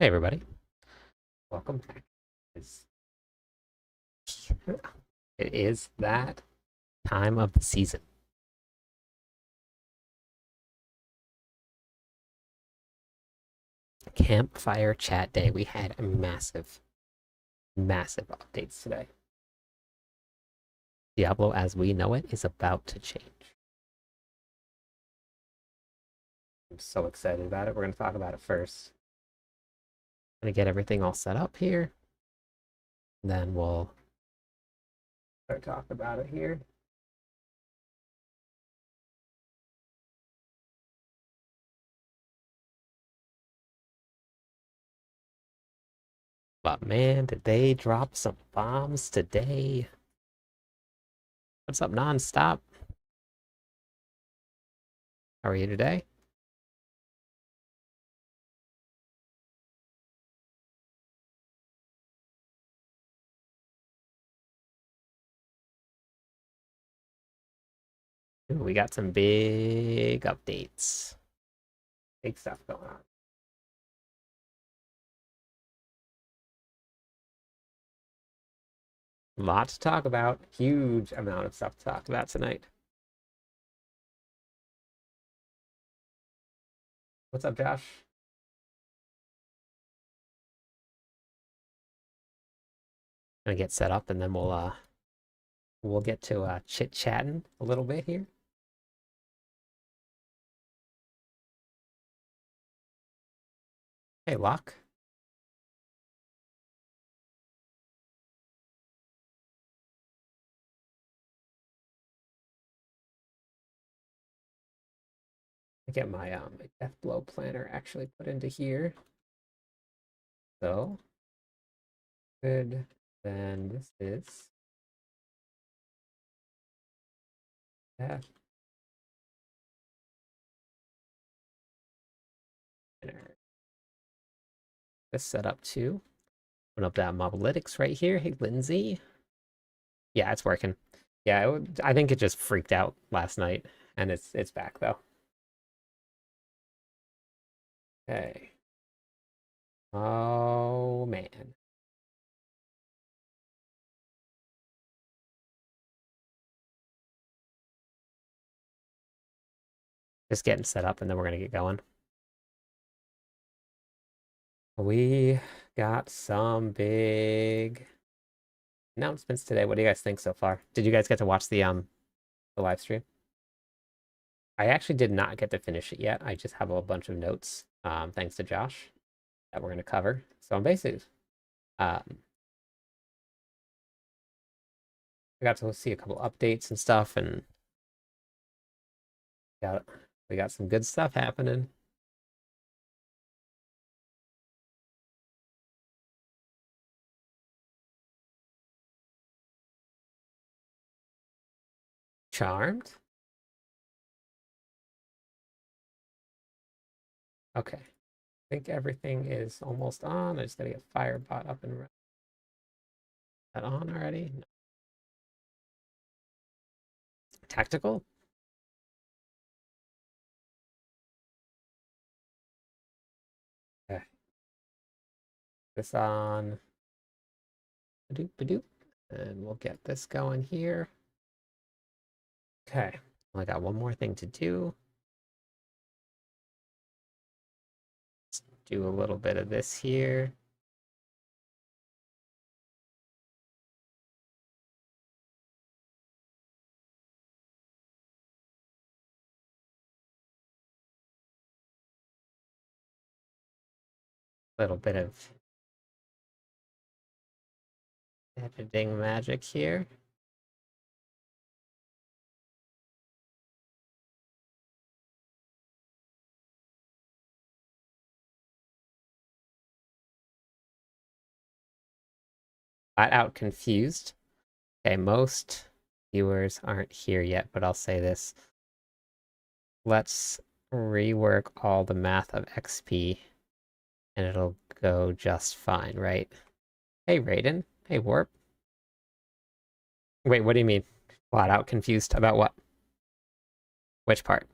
Hey everybody, welcome back. It is that time of the season. Campfire chat day. We had a massive updates today. Diablo as we know it is about to change. I'm so excited about it. We're going to talk about it first. I'm going to get everything all set up here. Then we'll start talking about it here. But man, did they drop some bombs today? What's up, nonstop? How are you today? Ooh, we got some big updates. Big stuff going on. A lot to talk about. Huge amount of stuff to talk about tonight. What's up, Josh? Gonna get set up and then we'll get to chit-chatting a little bit here. Hey, Locke. I get my Deathblow planner actually put into here. So good. Then this is Death planner. This set up too. Open up that Mobalytics right here. Hey, Lindsay. Yeah, it's working. Yeah, I think it just freaked out last night, and it's back though. Okay. Oh man. Just getting set up and then we're gonna get going. We got some big announcements today. What do you guys think so far? Did you guys get to watch the live stream? I actually did not get to finish it yet. I just have a bunch of notes, thanks to Josh, that we're gonna cover. So I'm basically I got to see a couple updates and stuff, and we got some good stuff happening. Charmed. Okay. I think everything is almost on. I just gotta get Firebot up and running. That on already? No. Tactical? Okay. This on. Ba-doop, ba-doop. And we'll get this going here. Okay. I got one more thing to do. Let's do a little bit of this here. Little bit of editing magic here. Flat out confused. Okay, most viewers aren't here yet, but I'll say this. Let's rework all the math of XP and it'll go just fine, right? Hey, Raiden. Hey, Warp. Wait, what do you mean? Flat out confused about what? Which part?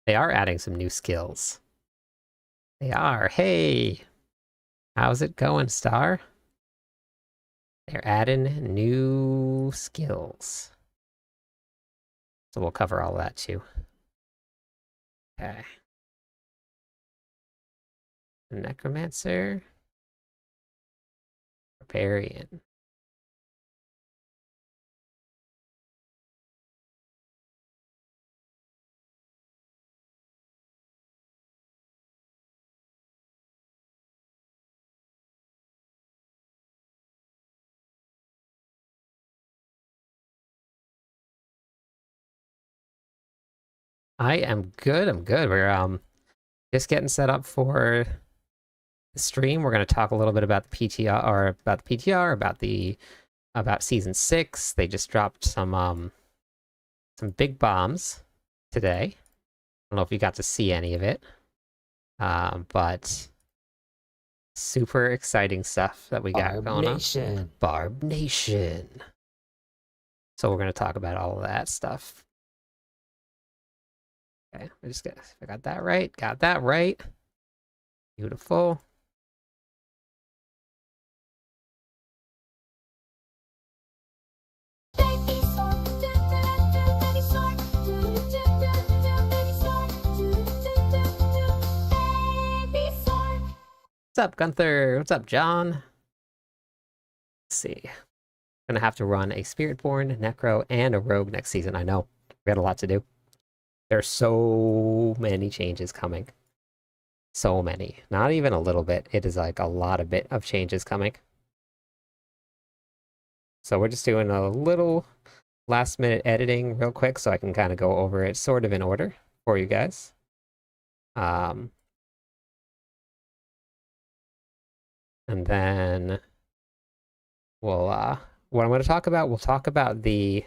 They are adding some new skills. They are. Hey, how's it going, Star? They're adding new skills. So we'll cover all of that too. Okay. Necromancer. Barbarian. I am good. I'm good. We're just getting set up for the stream. We're going to talk a little bit about the PTR, or about the PTR, about season 6. They just dropped some big bombs today. I don't know if you got to see any of it, but super exciting stuff that we got going on. Barb Nation. So we're going to talk about all of that stuff. Okay, I got that right. Got that right. Beautiful. What's up, Gunther? What's up, John? Let's see. I'm gonna have to run a Spiritborn, Necro, and a Rogue next season. I know. We got a lot to do. There's so many changes coming. So many. Not even a little bit. It is like a lot of changes coming. So we're just doing a little last minute editing real quick so I can kind of go over it sort of in order for you guys. And then what I'm going to talk about, we'll talk about the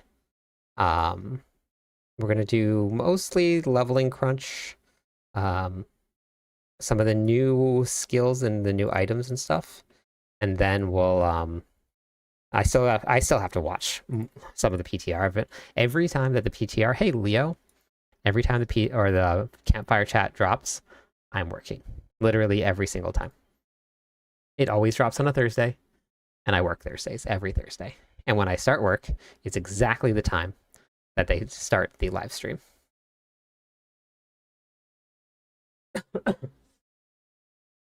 we're going to do mostly leveling crunch, some of the new skills and the new items and stuff, and then we'll I still have to watch some of the PTR of it. Every time that the PTR, hey Leo, every time the campfire chat drops, I'm working. Literally every single time. It always drops on a Thursday, and I work Thursdays every Thursday. And when I start work, it's exactly the time that they start the live stream.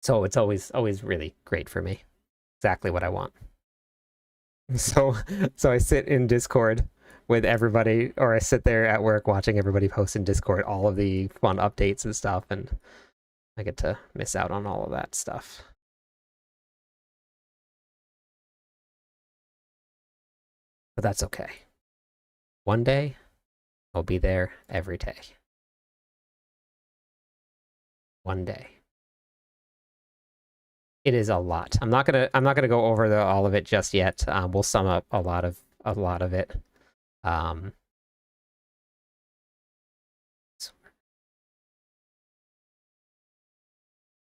So it's always really great for me. Exactly what I want. So I sit in Discord with everybody, or I sit there at work watching everybody post in Discord all of the fun updates and stuff, and I get to miss out on all of that stuff. But that's okay. One day, I'll be there every day. One day. It is a lot. I'm not gonna go over all of it just yet. We'll sum up a lot of it.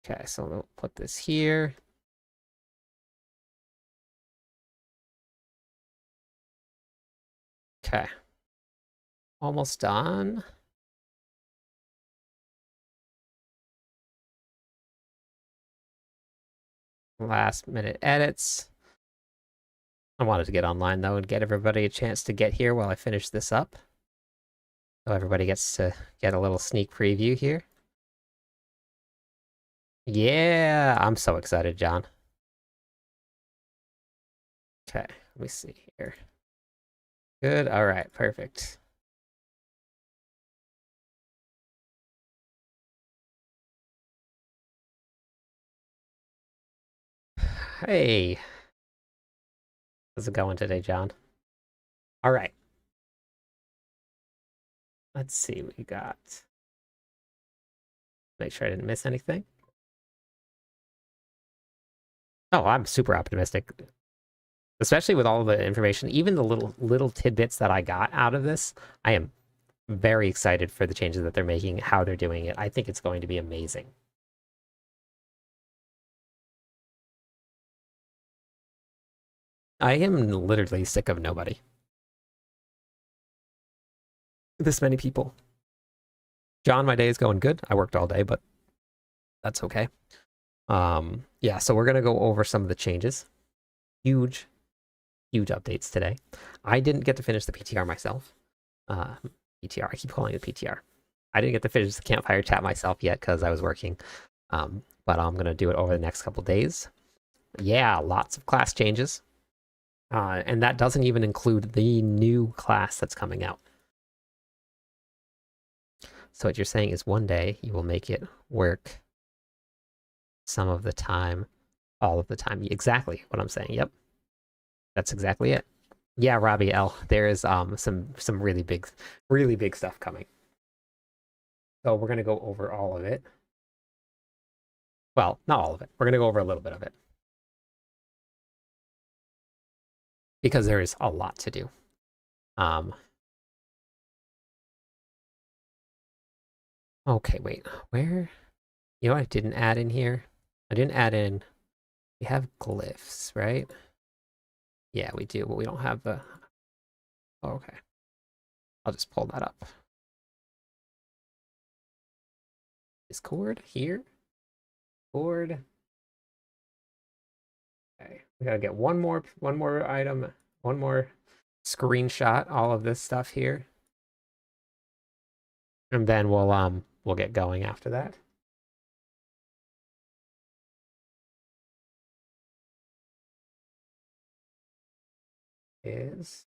Okay, so we'll put this here. Okay. Almost done. Last minute edits. I wanted to get online though and get everybody a chance to get here while I finish this up. So everybody gets to get a little sneak preview here. Yeah, I'm so excited, John. Okay, let me see here. Good, all right, perfect. Hey, how's it going today, John? All right. Let's see what we got. Make sure I didn't miss anything. Oh, I'm super optimistic. Especially with all the information, even the little tidbits that I got out of this, I am very excited for the changes that they're making, how they're doing it. I think it's going to be amazing. I am literally sick of nobody. This many people. John, my day is going good. I worked all day, but that's okay. Yeah, so we're gonna go over some of the changes. Huge updates today. I didn't get to finish the PTR myself. PTR, I keep calling it PTR. I didn't get to finish the campfire chat myself yet because I was working. But I'm gonna do it over the next couple days. Yeah, lots of class changes. And that doesn't even include the new class that's coming out. So what you're saying is one day you will make it work some of the time, all of the time. Exactly what I'm saying. Yep. That's exactly it. Yeah, Robbie L. There is some really big stuff coming. So we're gonna go over all of it. Well, not all of it. We're gonna go over a little bit of it. Because there is a lot to do. Okay, wait. Where? You know what I didn't add in here? I didn't add in... We have glyphs, right? Yeah, we do, but we don't have the... Oh, okay. I'll just pull that up. Discord here. Discord. Okay, we gotta get one more item, one more screenshot, all of this stuff here. And then we'll get going after that. Is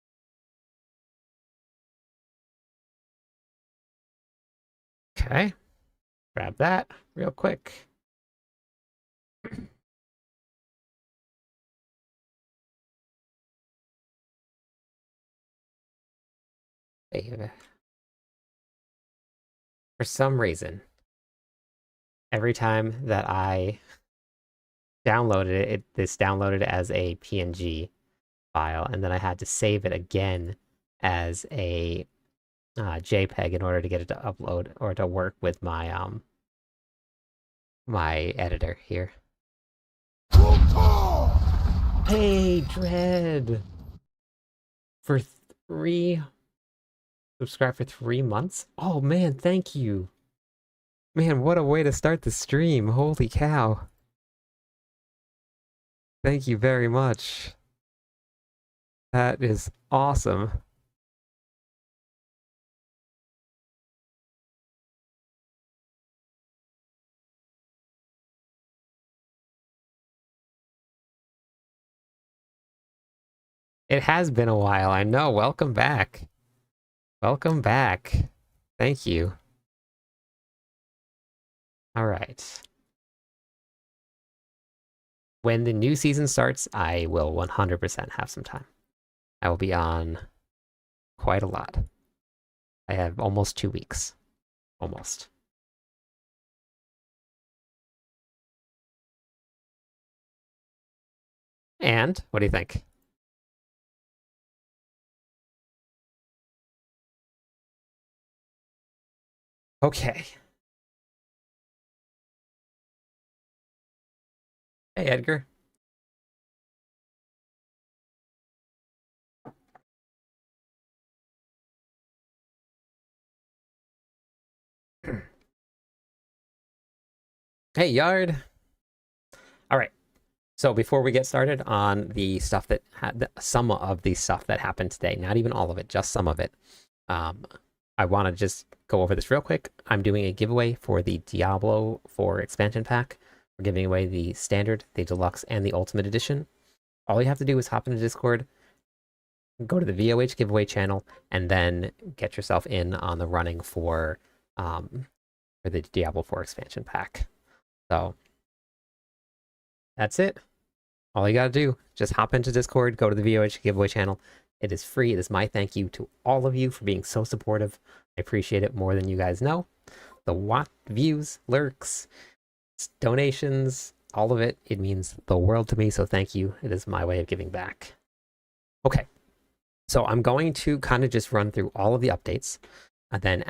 okay. Grab that real quick. For some reason, every time that I downloaded it, this downloaded as a PNG file, and then I had to save it again as a JPEG in order to get it to upload or to work with my my editor here. Hey, Dread! For 3... Subscribe for 3 months? Oh man, thank you! Man, what a way to start the stream. Holy cow. Thank you very much. That is awesome. It has been a while, I know. Welcome back. Welcome back. Thank you. All right. When the new season starts, I will 100% have some time. I will be on quite a lot. I have almost 2 weeks. Almost. And what do you think? Okay. Hey, Edgar. Hey, Yard. All right. So before we get started on the stuff that had some of the stuff that happened today, not even all of it, just some of it, I want to just go over this real quick. I'm doing a giveaway for the Diablo 4 expansion pack. We're giving away the standard, the deluxe, and the ultimate edition. All you have to do is hop into Discord, go to the VOH giveaway channel, and then get yourself in on the running for the Diablo 4 expansion pack. So that's it. All you gotta do, just hop into Discord, go to the VOH giveaway channel. It is free. It is my thank you to all of you for being so supportive. I appreciate it more than you guys know. The views, lurks, donations, all of it, it means the world to me, so thank you. It is my way of giving back. Okay, so I'm going to kind of just run through all of the updates, and then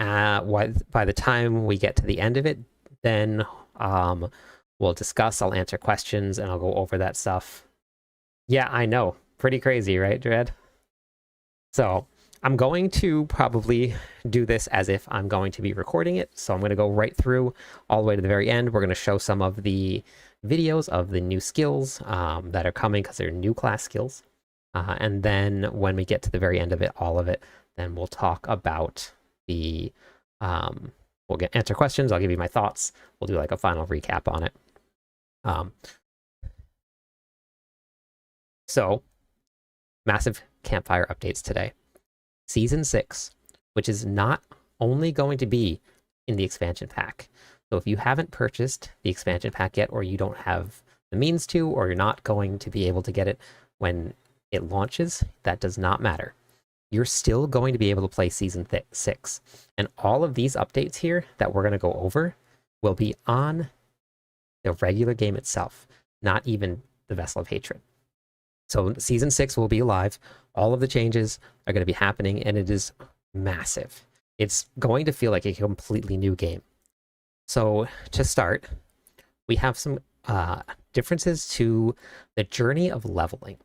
by the time we get to the end of it, then we'll discuss, I'll answer questions, and I'll go over that stuff. Yeah, I know. Pretty crazy, right, Dread? So, I'm going to probably do this as if I'm going to be recording it. So I'm going to go right through all the way to the very end. We're going to show some of the videos of the new skills that are coming because they're new class skills. And then when we get to the very end of it, all of it, then we'll talk about the, we'll answer questions. I'll give you my thoughts. We'll do like a final recap on it. So massive campfire updates today. Season 6, which is not only going to be in the expansion pack. So if you haven't purchased the expansion pack yet, or you don't have the means to, or you're not going to be able to get it when it launches, that does not matter. You're still going to be able to play Season 6. And all of these updates here that we're going to go over will be on the regular game itself, not even the Vessel of Hatred. So Season 6 will be live. All of the changes are going to be happening, and it is massive. It's going to feel like a completely new game. So to start, we have some differences to the journey of leveling.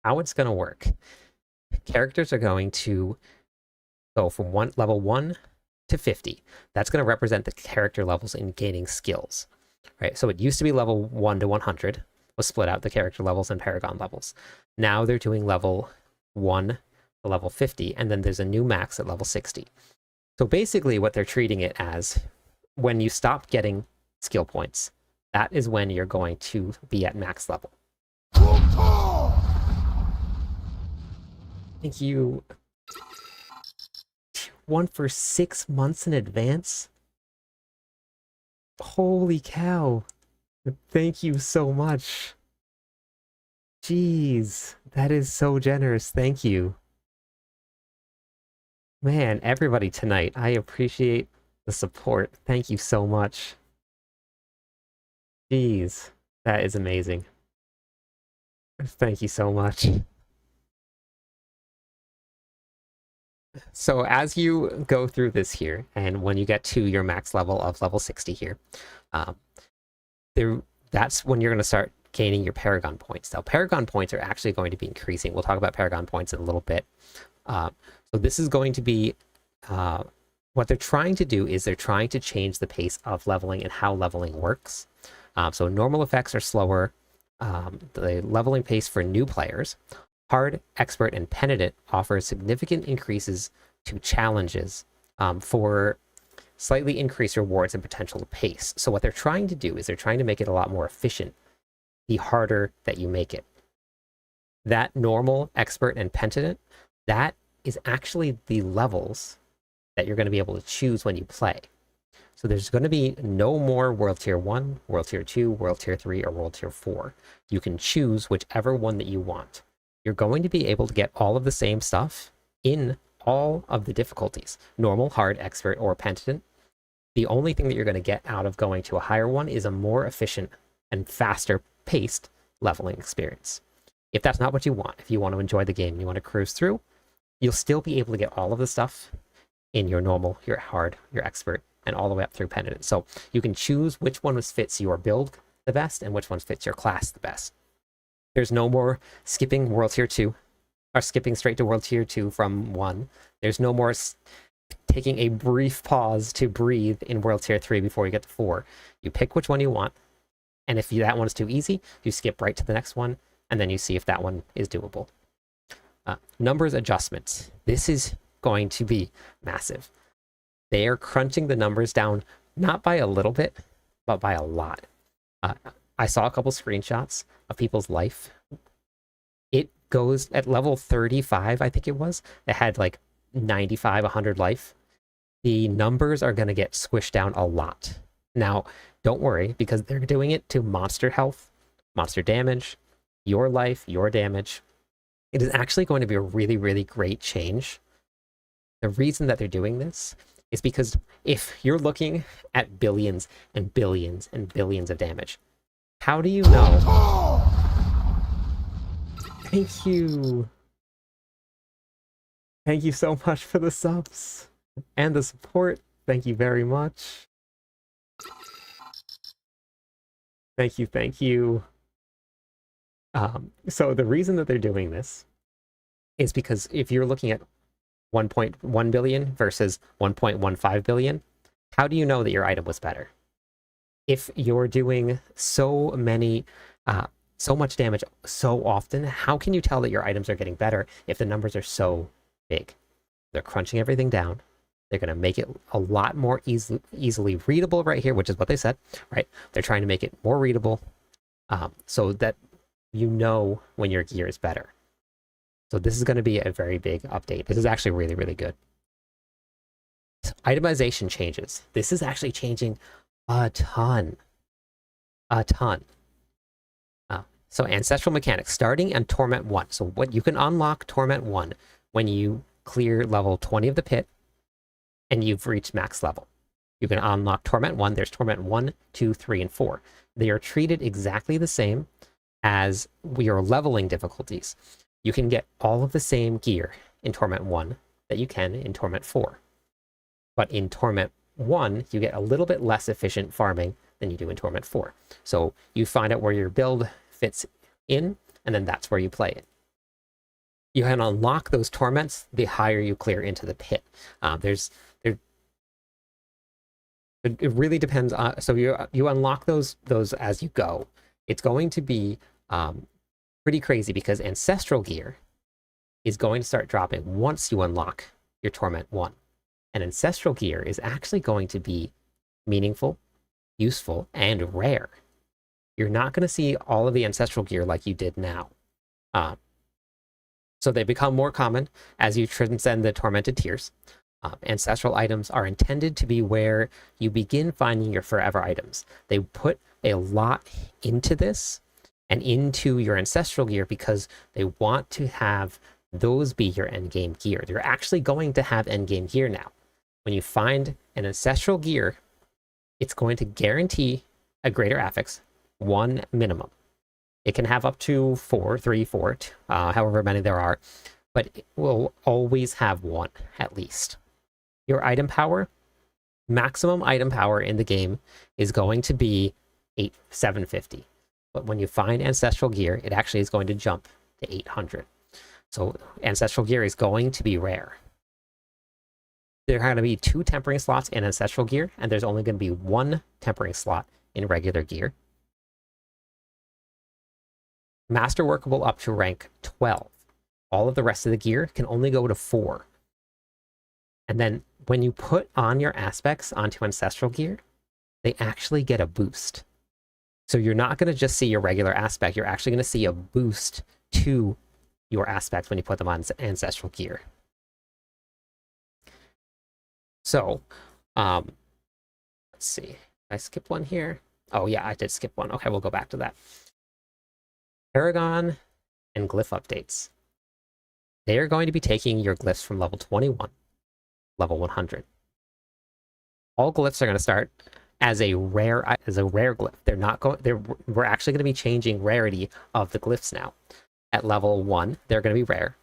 How it's going to work. Characters are going to go from level 1 to 50. That's going to represent the character levels in gaining skills. Right? So it used to be level 1 to 100. Was split out the character levels and paragon levels. Now they're doing level 1 to level 50, and then there's a new max at level 60. So basically what they're treating it as, when you stop getting skill points, that is when you're going to be at max level. Thank you. One for 6 months in advance? Holy cow. Thank you so much. Jeez, that is so generous. Thank you. Man, everybody tonight, I appreciate the support. Thank you so much. Jeez, that is amazing. Thank you so much. So as you go through this here, and when you get to your max level of level 60 here, that's when you're going to start gaining your Paragon points. Now, Paragon points are actually going to be increasing. We'll talk about Paragon points in a little bit. So this is going to be, what they're trying to do is they're trying to change the pace of leveling and how leveling works. So normal effects are slower. The leveling pace for new players, hard, expert, and penitent offers significant increases to challenges for slightly increased rewards and potential pace. So what they're trying to do is they're trying to make it a lot more efficient the harder that you make it. That normal, expert, and penitent, that is actually the levels that you're going to be able to choose when you play. So there's going to be no more World Tier 1, World Tier 2, World Tier 3, or World Tier 4. You can choose whichever one that you want. You're going to be able to get all of the same stuff in all of the difficulties. Normal, hard, expert, or penitent. The only thing that you're going to get out of going to a higher one is a more efficient and faster paced leveling experience. If that's not what you want, if you want to enjoy the game, you want to cruise through, you'll still be able to get all of the stuff in your normal, your hard, your expert, and all the way up through penitent. So you can choose which one fits your build the best and which one fits your class the best. There's no more skipping World Tier 2 or skipping straight to World Tier 2 from 1. There's no more taking a brief pause to breathe in World Tier 3 before you get to 4. You pick which one you want, and if that one's too easy, you skip right to the next one, and then you see if that one is doable. Numbers adjustments. This is going to be massive. They are crunching the numbers down, not by a little bit, but by a lot. I saw a couple screenshots of people's life. It goes at level 35, I think it was. It had like 95, 100 life. The numbers are going to get squished down a lot. Now, don't worry, because they're doing it to monster health, monster damage, your life, your damage. It is actually going to be a really, really great change. The reason that they're doing this is because if you're looking at billions and billions and billions of damage, how do you know? Thank you. Thank you so much for the subs and the support. Thank you very much. Thank you, thank you. So the reason that they're doing this is because if you're looking at 1.1 billion versus 1.15 billion, how do you know that your item was better? If you're doing so much damage so often, how can you tell that your items are getting better if the numbers are so big? They're crunching everything down. They're going to make it a lot more easily readable right here, which is what they said, right? They're trying to make it more readable so that you know when your gear is better. So this is going to be a very big update. This is actually really, really good. Itemization changes. This is actually changing a ton. A ton. So Ancestral Mechanics, starting on Torment 1. So what you can unlock Torment 1 when you clear level 20 of the pit and you've reached max level. You can unlock Torment 1. There's Torment 1, 2, 3, and 4. They are treated exactly the same as your leveling difficulties. You can get all of the same gear in Torment 1 that you can in Torment 4. But in Torment 1, you get a little bit less efficient farming than you do in Torment 4. So you find out where your build fits in, and then that's where you play it. You can unlock those torments the higher you clear into the pit. It really depends on, so you unlock those as you go. It's going to be pretty crazy because Ancestral gear is going to start dropping once you unlock your Torment 1. And Ancestral gear is actually going to be meaningful, useful, and rare. You're not going to see all of the Ancestral gear like you did now. So they become more common as you transcend the Tormented tiers. Ancestral items are intended to be where you begin finding your forever items. They put a lot into this and into your Ancestral gear because they want to have those be your endgame gear. You're actually going to have endgame gear now. When you find an Ancestral gear, it's going to guarantee a greater affix, 1 minimum. It can have up to 4, 3, 4, however many there are, but it will always have 1 at least. Your item power, maximum item power in the game is going to be 750. But when you find Ancestral gear, it actually is going to jump to 800. So Ancestral gear is going to be rare. There are going to be 2 tempering slots in Ancestral gear, and there's only going to be 1 tempering slot in regular gear. Master workable up to rank 12. All of the rest of the gear can only go to 4. And then when you put on your aspects onto Ancestral gear, they actually get a boost. So you're not going to just see your regular aspect, you're actually going to see a boost to your aspects when you put them on Ancestral gear. So, let's see. I skipped one here. Oh yeah, I did skip one. Okay, we'll go back to that. Paragon and glyph updates. They are going to be taking your glyphs from level 21, level 100. All glyphs are going to start as a rare glyph. They're not going. We're actually going to be changing rarity of the glyphs now. At level 1, they're going to be rare.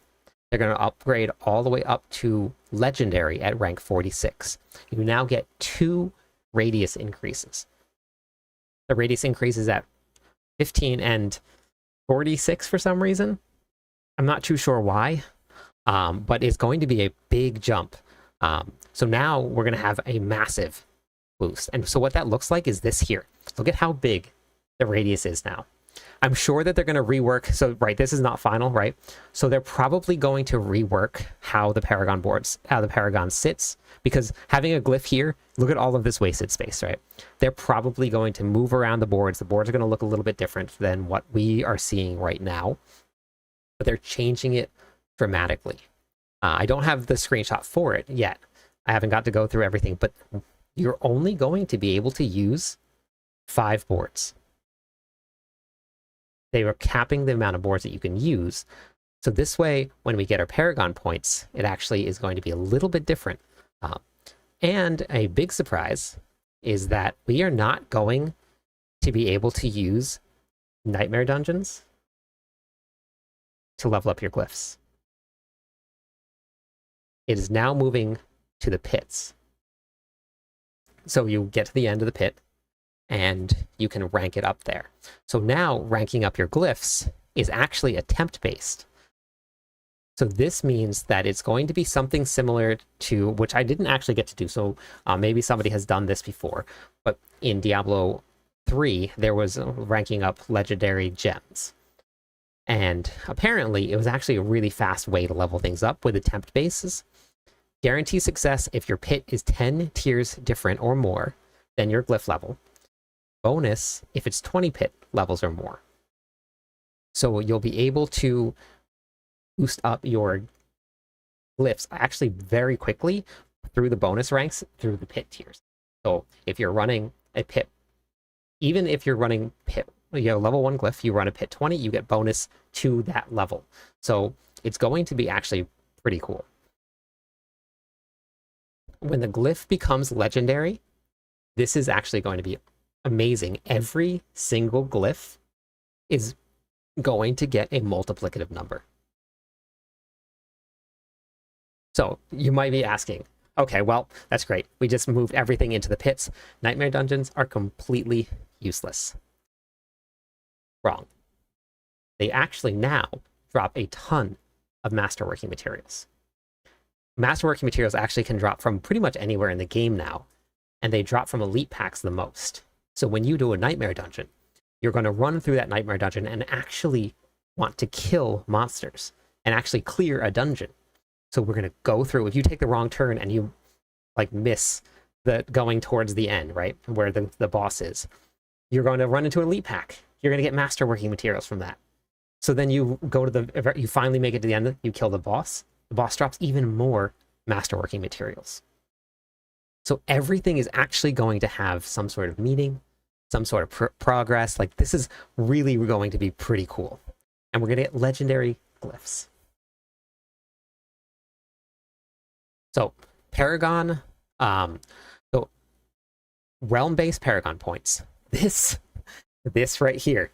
They're going to upgrade all the way up to legendary at rank 46. You now get 2 radius increases. The radius increases at 15 and 46 for some reason. I'm not too sure why, but it's going to be a big jump. So now we're going to have a massive boost. And so what that looks like is this here. Look at how big the radius is now. I'm sure that they're going to rework. So, right, this is not final, right? So they're probably going to rework how the Paragon sits, because having a glyph here, look at all of this wasted space, right? They're probably going to move around the boards. The boards are going to look a little bit different than what we are seeing right now, but they're changing it dramatically. I don't have the screenshot for it yet. I haven't got to go through everything, but you're only going to be able to use 5 boards. They were capping the amount of boards that you can use. So this way, when we get our Paragon points, it actually is going to be a little bit different. And a big surprise is that we are not going to be able to use Nightmare Dungeons to level up your glyphs. It is now moving to the pits. So you get to the end of the pit, and you can rank it up there. So now ranking up your glyphs is actually attempt-based. So this means that it's going to be something similar to, which I didn't actually get to do, so maybe somebody has done this before, but in Diablo 3, there was ranking up legendary gems. And apparently, it was actually a really fast way to level things up with attempt bases. Guarantee success if your pit is 10 tiers different or more than your glyph level. Bonus if it's 20 pit levels or more. So you'll be able to boost up your glyphs actually very quickly through the bonus ranks through the pit tiers. So if you're running a pit, even if you're running pit, level 1 glyph, you run a pit 20, you get bonus to that level. So it's going to be actually pretty cool. When the glyph becomes legendary, this is actually going to be amazing. Every single glyph is going to get a multiplicative number. So you might be asking, okay, well, that's great. We just moved everything into the pits. Nightmare dungeons are completely useless. Wrong. They actually now drop a ton of masterworking materials. Masterworking materials actually can drop from pretty much anywhere in the game now, and they drop from elite packs the most. So when you do a nightmare dungeon, you're going to run through that nightmare dungeon and actually want to kill monsters and actually clear a dungeon. So we're going to go through, if you take the wrong turn and you like miss the going towards the end, right, where the boss is, you're going to run into an elite pack. You're going to get masterworking materials from that. So then you go to you finally make it to the end, you kill the boss. The boss drops even more masterworking materials. So everything is actually going to have some sort of meaning, some sort of progress. Like, this is really going to be pretty cool. And we're going to get legendary glyphs. So Paragon, so realm-based Paragon points. This right here,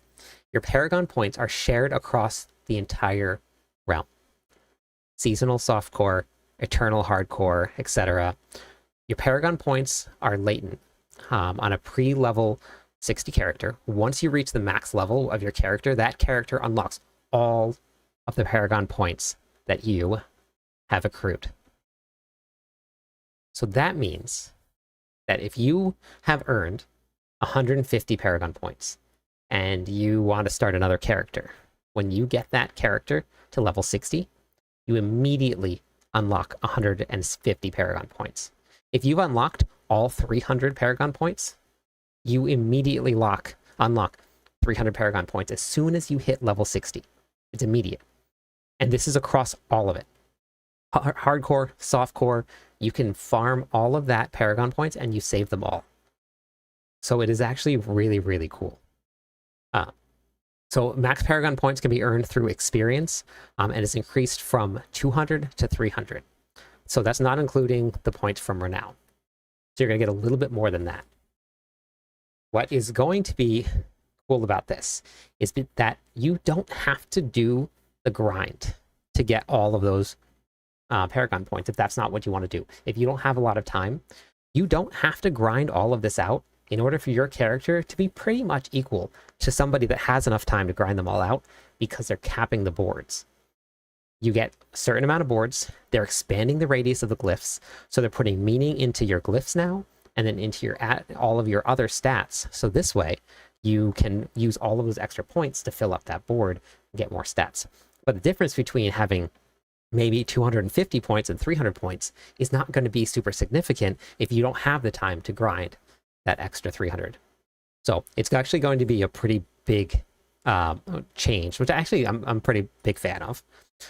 your Paragon points are shared across the entire realm. Seasonal softcore, eternal hardcore, etc. Your Paragon points are latent on a pre-level 60 character. Once you reach the max level of your character, that character unlocks all of the Paragon points that you have accrued. So that means that if you have earned 150 Paragon points and you want to start another character, when you get that character to level 60, you immediately unlock 150 Paragon points. If you've unlocked all 300 Paragon points, you immediately unlock 300 Paragon points as soon as you hit level 60. It's immediate. And this is across all of it. Hardcore, softcore, you can farm all of that Paragon points and you save them all. So it is actually really, really cool. So max Paragon points can be earned through experience, and it's increased from 200 to 300. So that's not including the points from Renown. So you're going to get a little bit more than that. What is going to be cool about this is that you don't have to do the grind to get all of those Paragon points if that's not what you want to do. If you don't have a lot of time, you don't have to grind all of this out in order for your character to be pretty much equal to somebody that has enough time to grind them all out, because they're capping the boards. You get a certain amount of boards, they're expanding the radius of the glyphs, so they're putting meaning into your glyphs now, and then into all of your other stats. So this way, you can use all of those extra points to fill up that board and get more stats. But the difference between having maybe 250 points and 300 points is not going to be super significant if you don't have the time to grind that extra 300. So it's actually going to be a pretty big change, which actually I'm pretty big fan of.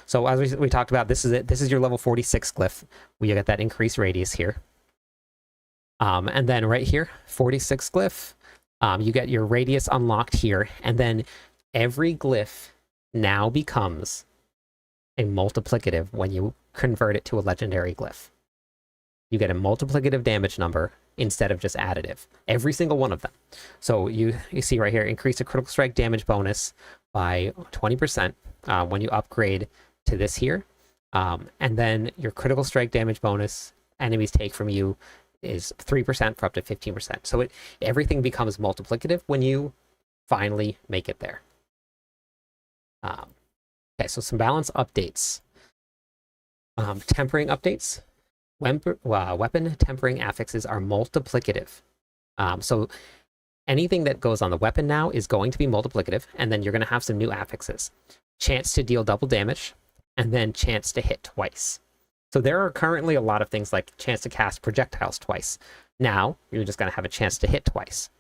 So as we talked about, this is it. This is your level 46 glyph. We get that increased radius here. And then right here, 46 glyph, you get your radius unlocked here. And then every glyph now becomes a multiplicative when you convert it to a legendary glyph. You get a multiplicative damage number instead of just additive. Every single one of them. So you see right here, increase the critical strike damage bonus by 20% when you upgrade to this here. And then your critical strike damage bonus enemies take from you is 3% for up to 15%. So everything becomes multiplicative when you finally make it there. Okay, so some balance updates. Tempering updates. Weapon tempering affixes are multiplicative. So anything that goes on the weapon now is going to be multiplicative, and then you're going to have some new affixes. Chance to deal double damage, and then chance to hit twice. So there are currently a lot of things like chance to cast projectiles twice. Now, you're just going to have a chance to hit twice.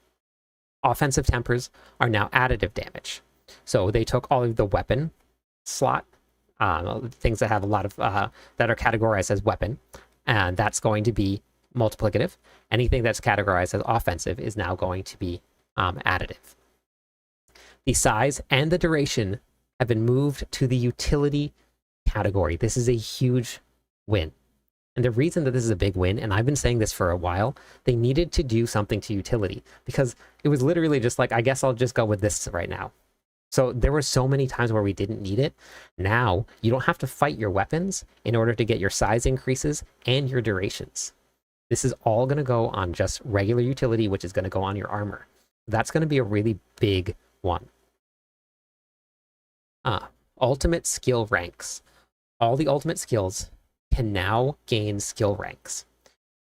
Offensive tempers are now additive damage. So they took all of the weapon slot, things that have a lot of, that are categorized as weapon, and that's going to be multiplicative. Anything that's categorized as offensive is now going to be additive. The size and the duration have been moved to the utility category. This is a huge win. And the reason that this is a big win, and I've been saying this for a while, they needed to do something to utility, because it was literally just like, I guess I'll just go with this right now. So there were so many times where we didn't need it. Now you don't have to fight your weapons in order to get your size increases and your durations. This is all going to go on just regular utility, which is going to go on your armor. That's going to be a really big one. Ultimate skill ranks. All the ultimate skills can now gain skill ranks.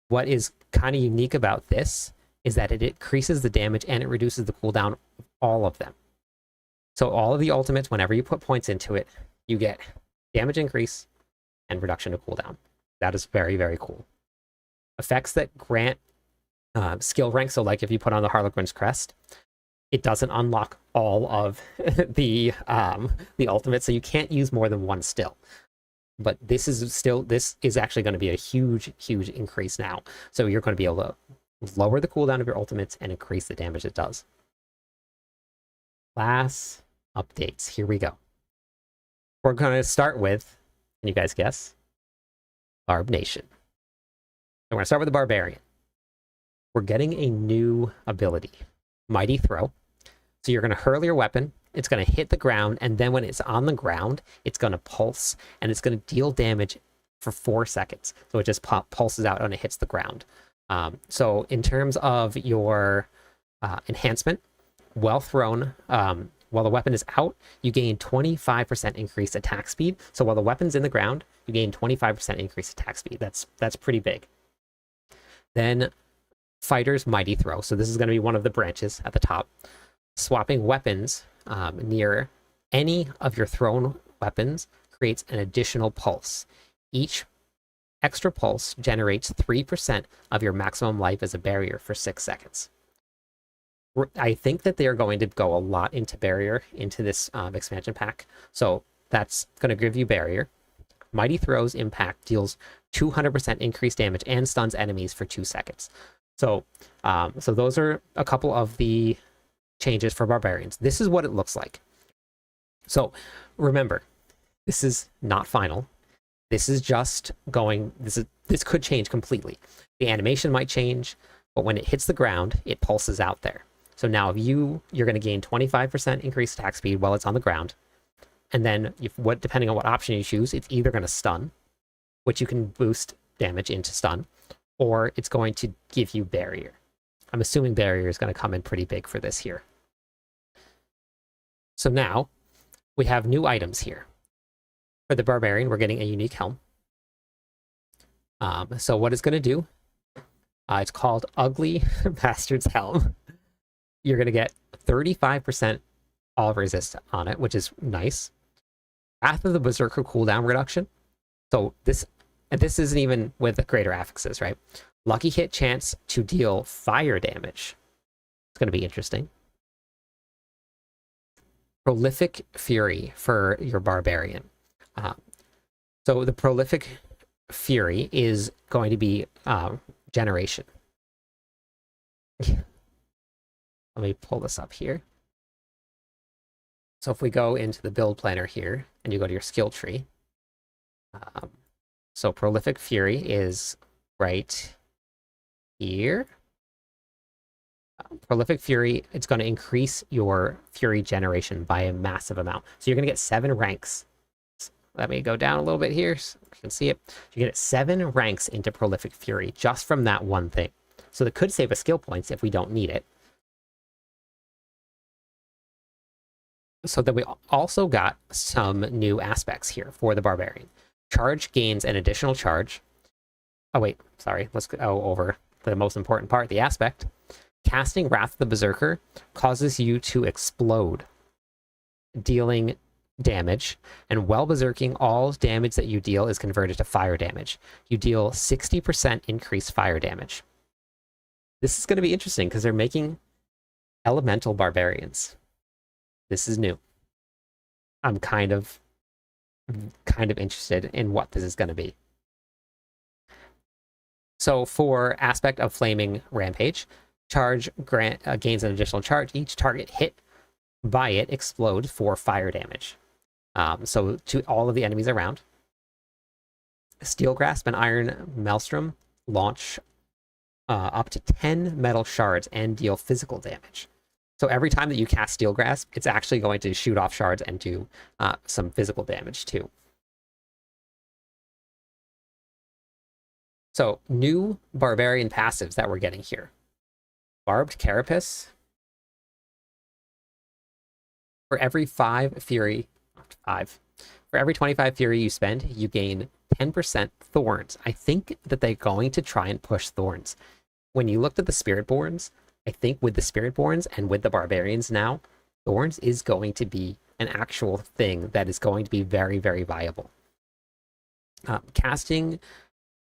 What is kind of unique about this is that it increases the damage and it reduces the cooldown of all of them. So all of the ultimates, whenever you put points into it, you get damage increase and reduction of cooldown. That is very, very cool. Effects that grant skill ranks. So like if you put on the Harlequin's Crest, it doesn't unlock all of the ultimates, so you can't use more than one still. But this is actually going to be a huge, huge increase now. So you're going to be able to lower the cooldown of your ultimates and increase the damage it does. Class updates. Here we go. We're going to start with, can you guys guess? Barb Nation. So we're going to start with the Barbarian. We're getting a new ability, Mighty Throw. So you're going to hurl your weapon. It's going to hit the ground, and then when it's on the ground, it's going to pulse, and it's going to deal damage for 4 seconds. So it just pulses out when it hits the ground. So in terms of your enhancement, well thrown, while the weapon is out, you gain 25% increased attack speed. So while the weapon's in the ground, you gain 25% increased attack speed. That's pretty big. Then Fighter's Mighty Throw. So this is going to be one of the branches at the top. Swapping weapons near any of your thrown weapons creates an additional pulse. Each extra pulse generates 3% of your maximum life as a barrier for 6 seconds. I think that they are going to go a lot into barrier into this expansion pack. So that's going to give you barrier. Mighty Throw's impact deals 200% increased damage and stuns enemies for 2 seconds. So those are a couple of the changes for Barbarians. This is what it looks like. So remember, this is not final. This is just going, this could change completely. The animation might change, but when it hits the ground, it pulses out there. So now if you're going to gain 25% increased attack speed while it's on the ground. And then depending on what option you choose, it's either going to stun, which you can boost damage into stun, or it's going to give you barrier. I'm assuming barrier is going to come in pretty big for this here. So now we have new items here. For the Barbarian, we're getting a unique helm. So what it's going to do, it's called Ugly Bastard's Helm. You're going to get 35% all resist on it, which is nice. Wrath of the Berserker cooldown reduction. So this isn't even with greater affixes, right? Lucky hit chance to deal fire damage. It's going to be interesting. Prolific Fury for your Barbarian. So the Prolific Fury is going to be generation. Let me pull this up here. So if we go into the build planner here and you go to your skill tree, so Prolific Fury is right here. Prolific Fury, it's going to increase your Fury generation by a massive amount. So you're going to get 7 ranks. Let me go down a little bit here so you can see it. You get 7 ranks into Prolific Fury just from that one thing. So that could save us skill points if we don't need it. So then we also got some new aspects here for the Barbarian. Charge gains an additional charge. Oh, wait, sorry. Let's go over the most important part, the aspect. Casting Wrath of the Berserker causes you to explode, dealing damage, and while berserking, all damage that you deal is converted to fire damage. You deal 60% increased fire damage. This is going to be interesting because they're making elemental barbarians. This is new. I'm kind of interested in what this is going to be. So for aspect of Flaming Rampage, charge gains an additional charge. Each target hit by it explode for fire damage. So to all of the enemies around. Steel Grasp and Iron Maelstrom launch up to 10 metal shards and deal physical damage. So every time that you cast Steel Grasp, it's actually going to shoot off shards and do some physical damage too. So new Barbarian passives that we're getting here. Barbed Carapace. For every 5 Fury, for every 25 Fury you spend, you gain 10% Thorns. I think that they're going to try and push Thorns. When you looked at the Spiritborns, I think with the Spiritborns and with the Barbarians now, Thorns is going to be an actual thing that is going to be very, very viable. Casting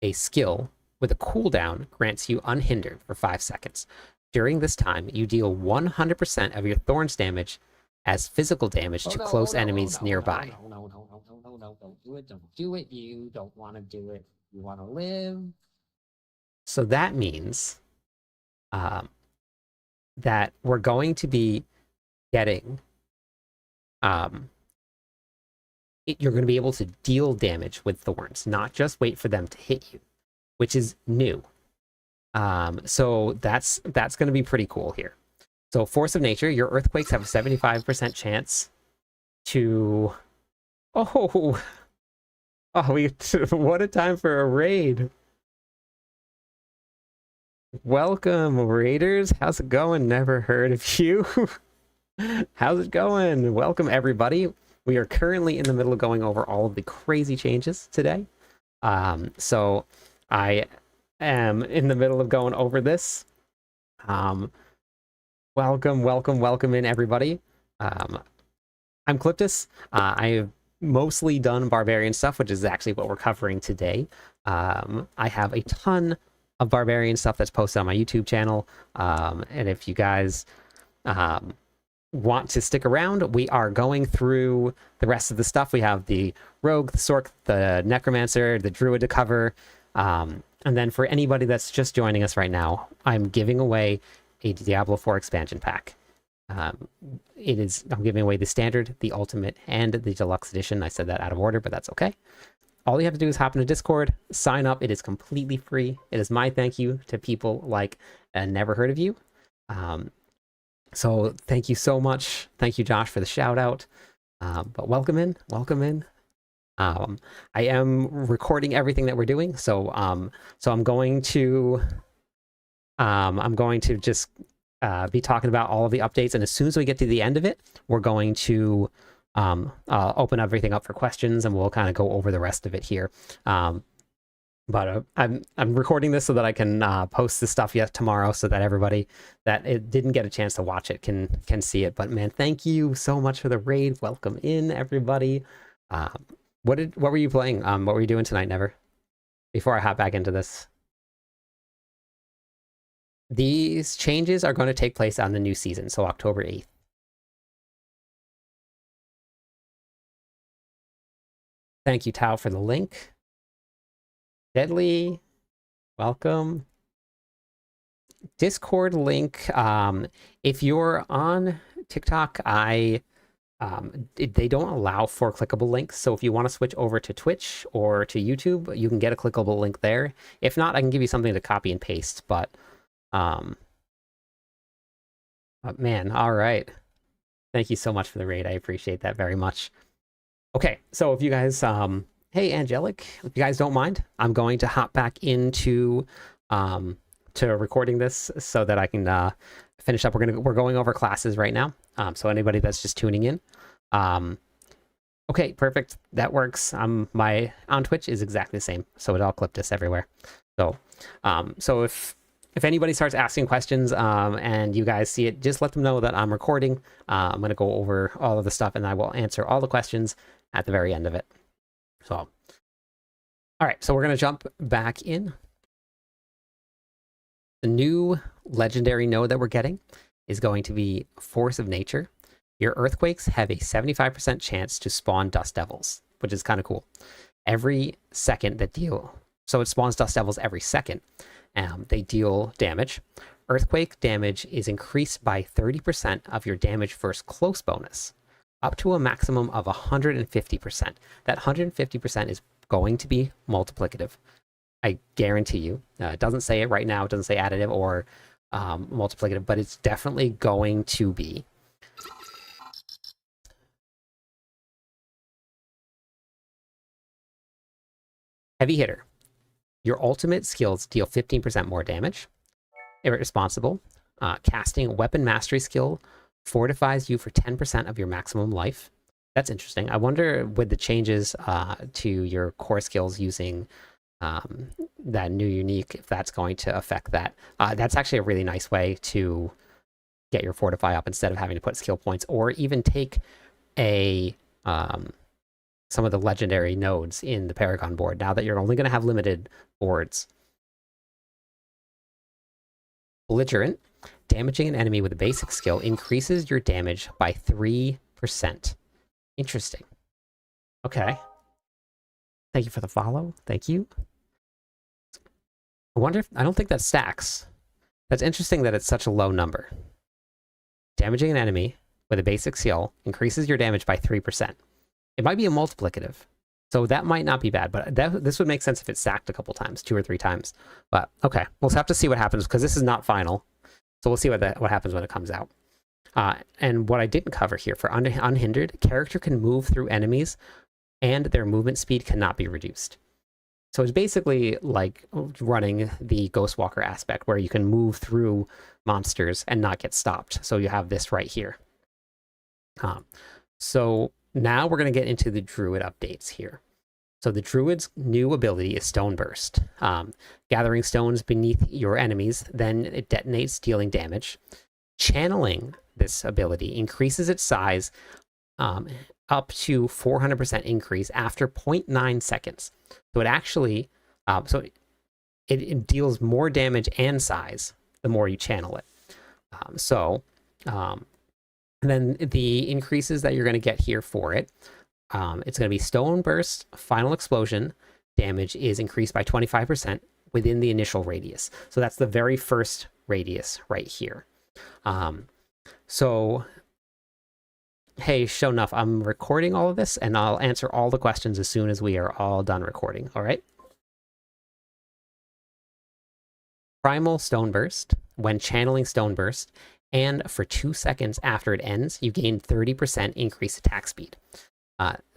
a skill with a cooldown grants you unhindered for 5 seconds. During this time, you deal 100% of your Thorns damage as physical damage to close enemies nearby. No, don't do it. Don't do it. You don't want to do it. You want to live. So that means that we're going to be getting you're going to be able to deal damage with Thorns, not just wait for them to hit you, which is new. So that's going to be pretty cool here. So Force of Nature, your earthquakes have a 75% chance to... Oh, what a time for a raid. Welcome, raiders. How's it going? Never heard of you. How's it going? Welcome, everybody. We are currently in the middle of going over all of the crazy changes today. So I am in the middle of going over this. Welcome in, everybody. I'm Cliptus. I have mostly done Barbarian stuff, which is actually what we're covering today. I have a ton of Barbarian stuff that's posted on my YouTube channel. And if you guys want to stick around, we are going through the rest of the stuff. We have the Rogue, the Sork, the Necromancer, the Druid to cover. And then for anybody that's just joining us right now, I'm giving away a Diablo 4 expansion pack. I'm giving away the standard, the ultimate, and the deluxe edition. I said that out of order, but that's okay. All you have to do is hop into Discord, sign up. It is completely free. It is my thank you to people like Never Heard of You. So thank you so much. Thank you, Josh, for the shout out. But welcome in. I am recording everything that we're doing, so I'm going to just be talking about all of the updates, and as soon as we get to the end of it, we're going to open everything up for questions, and we'll kind of go over the rest of it here. But I'm recording this so that I can post this stuff yet tomorrow, so that everybody that it didn't get a chance to watch it can see it. But man, thank you so much for the raid. Welcome in, everybody. What were you playing? What were you doing tonight, Never? Before I hop back into this. These changes are going to take place on the new season, so October 8th. Thank you, Tao, for the link. Deadly, welcome. Discord link. If you're on TikTok, they don't allow for clickable links. So if you want to switch over to Twitch or to YouTube, you can get a clickable link there. If not, I can give you something to copy and paste. But man, all right. Thank you so much for the raid. I appreciate that very much. Okay, so if you guys, hey, Angelic, if you guys don't mind, I'm going to hop back into to recording this so that I can finish up. We're going over classes right now. So anybody that's just tuning in. Okay, perfect. That works. My on Twitch is exactly the same, so it all clipped us everywhere. So, so if anybody starts asking questions, and you guys see it, just let them know that I'm recording. I'm gonna go over all of the stuff, and I will answer all the questions at the very end of it. So, all right, so we're gonna jump back in. The new legendary node that we're getting is going to be Force of Nature. Your earthquakes have a 75% chance to spawn dust devils, which is kind of cool. Every second that deal, so it spawns dust devils every second. They deal damage. Earthquake damage is increased by 30% of your damage versus close bonus, up to a maximum of 150%. That 150% is going to be multiplicative. I guarantee you. It doesn't say it right now. It doesn't say additive or multiplicative, but it's definitely going to be. Heavy hitter. Your ultimate skills deal 15% more damage. Irresponsible. Casting weapon mastery skill fortifies you for 10% of your maximum life. That's interesting. I wonder with the changes to your core skills using that new unique, if that's going to affect that. That's actually a really nice way to get your fortify up instead of having to put skill points, or even take a some of the legendary nodes in the Paragon board, now that you're only going to have limited boards. Belligerent. Damaging an enemy with a basic skill increases your damage by 3%. Interesting. Okay. Thank you for the follow. Thank you. I wonder if, I don't think that stacks. That's interesting that it's such a low number. Damaging an enemy with a basic skill increases your damage by 3%. It might be a multiplicative, so that might not be bad, but this would make sense if it's stacked a couple times, 2 or 3 times. But okay, we'll have to see what happens, because this is not final. So we'll see what happens when it comes out. And what I didn't cover here, for unhindered, character can move through enemies, and their movement speed cannot be reduced. So it's basically like running the Ghostwalker aspect, where you can move through monsters and not get stopped. So you have this right here. So now we're going to get into the Druid updates here. So the Druid's new ability is Stone Burst. Gathering stones beneath your enemies, then it detonates, dealing damage. Channeling this ability increases its size up to 400% increase after 0.9 seconds. So it actually, it deals more damage and size the more you channel it. And then the increases that you're going to get here for it, it's going to be Stone Burst, Final Explosion damage is increased by 25% within the initial radius. So that's the very first radius right here. So, hey, show enough, I'm recording all of this, and I'll answer all the questions as soon as we are all done recording, all right? Primal Stone Burst. When channeling Stone Burst, and for 2 seconds after it ends, you gain 30% increased attack speed.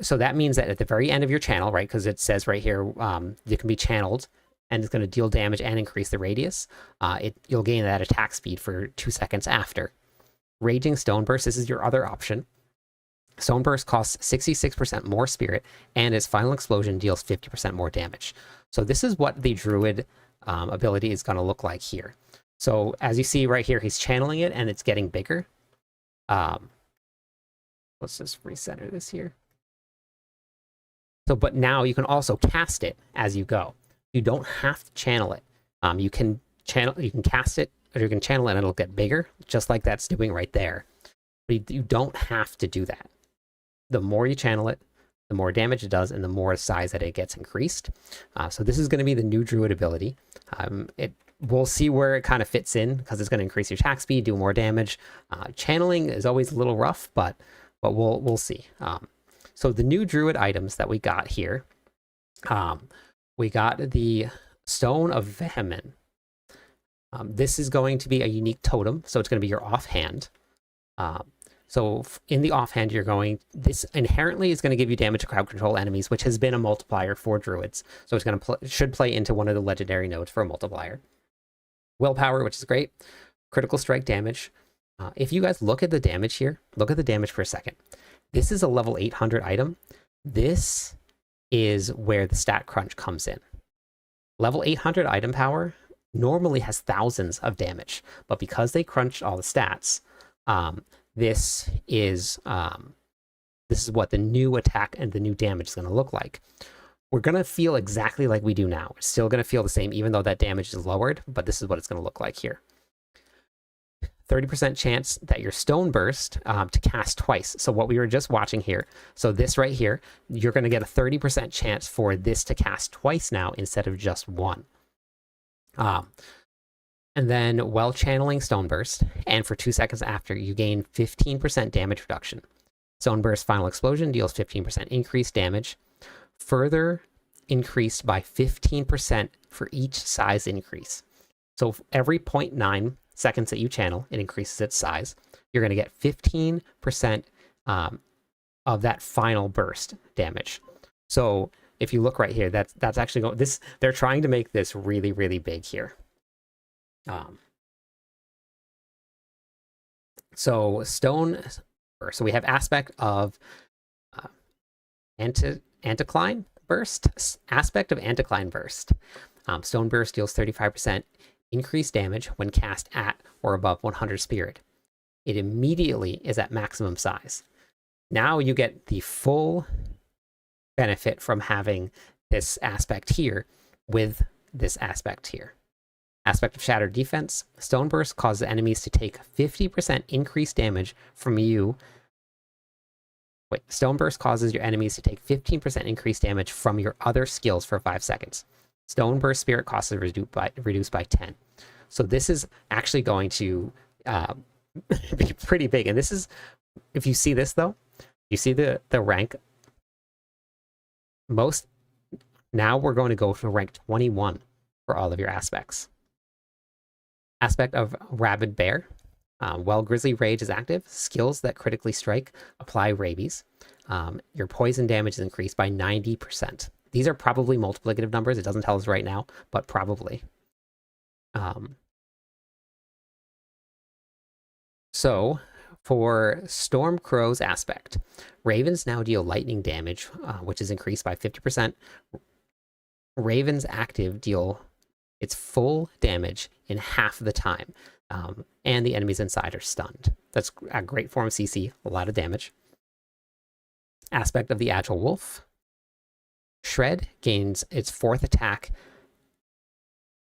So that means that at the very end of your channel, right, because it says right here, it can be channeled, and it's going to deal damage and increase the radius, you'll gain that attack speed for 2 seconds after. Raging Stone Burst, this is your other option. Stone Burst costs 66% more spirit, and its Final Explosion deals 50% more damage. So this is what the Druid ability is going to look like here. So as you see right here, he's channeling it, and it's getting bigger. Let's just recenter this here. So, but now you can also cast it as you go. You don't have to channel it. You can cast it, or you can channel it, and it'll get bigger, just like that's doing right there. But you don't have to do that. The more you channel it, the more damage it does, and the more size that it gets increased. So this is going to be the new Druid ability. We'll see where it kind of fits in, because it's going to increase your attack speed, do more damage. Channeling is always a little rough, but we'll see. So the new Druid items that we got here, we got the Stone of Vehement. This is going to be a unique totem, so it's going to be your offhand. So in the offhand, this inherently is going to give you damage to crowd control enemies, which has been a multiplier for Druids. So it's going to should play into one of the legendary nodes for a multiplier. Willpower, which is great. Critical strike damage. If you guys look at the damage here, look at the damage for a second. This is a level 800 item. This is where the stat crunch comes in. Level 800 item power normally has thousands of damage, but because they crunched all the stats, this is what the new attack and the new damage is going to look like. We're going to feel exactly like we do now. It's still going to feel the same, even though that damage is lowered, but this is what it's going to look like here. 30% chance that your stone burst to cast twice. So what we were just watching here, so this right here, you're going to get a 30% chance for this to cast twice now instead of just one. And then while channeling stone burst, and for 2 seconds after, you gain 15% damage reduction. Stone burst final explosion deals 15% increased damage, further increased by 15% for each size increase. So every 0.9 seconds that you channel, it increases its size. You're going to get 15% of that final burst damage. So if you look right here, that's actually going. They're trying to make this really, really big here. So stone burst. So we have aspect of anticline burst. Aspect of anticline burst. Stone burst deals 35% increased damage when cast at or above 100 spirit. It immediately is at maximum size. Now you get the full benefit from having this aspect here with this aspect here. Aspect of shattered defense. Stone burst causes enemies to take 50% increased damage from you. Stone burst causes your enemies to take 15% increased damage from your other skills for 5 seconds. Stone burst spirit cost is reduced by 10. So this is actually going to be pretty big. And this is, if you see this though, you see the rank. Now we're going to go to rank 21 for all of your aspects. Aspect of rabid bear. While grizzly rage is active, skills that critically strike apply rabies. Your poison damage is increased by 90%. These are probably multiplicative numbers. It doesn't tell us right now, but probably. So for Stormcrow's aspect, ravens now deal lightning damage, which is increased by 50%. Ravens active deal its full damage in half the time, and the enemies inside are stunned. That's a great form of CC, a lot of damage. Aspect of the agile wolf. Shred gains its fourth attack.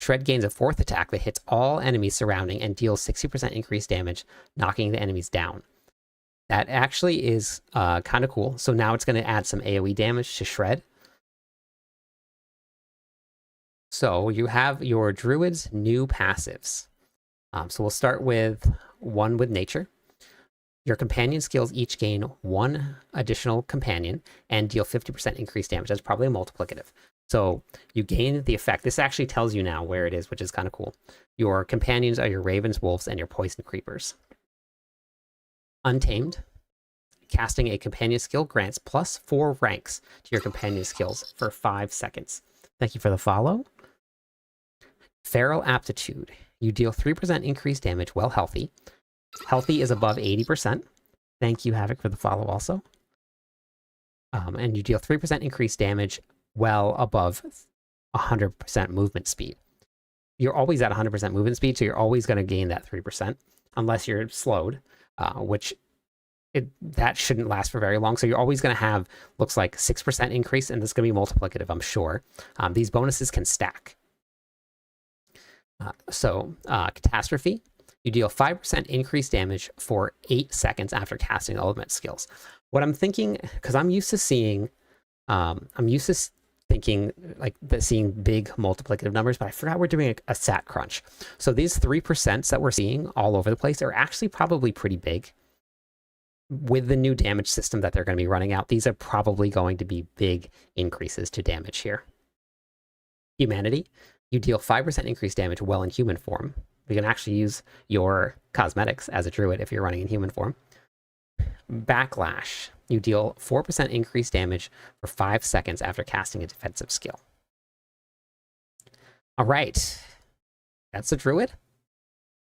Shred gains a fourth attack that hits all enemies surrounding and deals 60% increased damage, knocking the enemies down. That actually is kind of cool. So now it's going to add some AoE damage to Shred. So you have your Druid's new passives. So we'll start with one with nature. Your companion skills each gain one additional companion and deal 50% increased damage. That's probably a multiplicative. So you gain the effect. This actually tells you now where it is, which is kind of cool. Your companions are your ravens, wolves, and your poison creepers. Untamed. Casting a companion skill grants +4 ranks to your companion skills for 5 seconds. Thank you for the follow. Feral aptitude. You deal 3% increased damage while healthy. Healthy is above 80%. Thank you, Havoc, for the follow also. And you deal 3% increased damage well above 100% movement speed. You're always at 100% movement speed, so you're always going to gain that 3%, unless you're slowed, which that shouldn't last for very long. So you're always going to have, looks like 6% increase, and this is going to be multiplicative, I'm sure. These bonuses can stack. Catastrophe. You deal 5% increased damage for 8 seconds after casting ultimate skills. What I'm thinking, because I'm used to seeing, thinking like seeing big multiplicative numbers, but I forgot we're doing a stat crunch. So these 3% that we're seeing all over the place are actually probably pretty big. With the new damage system that they're going to be running out, these are probably going to be big increases to damage here. Humanity. You deal 5% increased damage while in human form. You can actually use your cosmetics as a druid if you're running in human form. Backlash. You deal 4% increased damage for 5 seconds after casting a defensive skill. All right. That's the druid.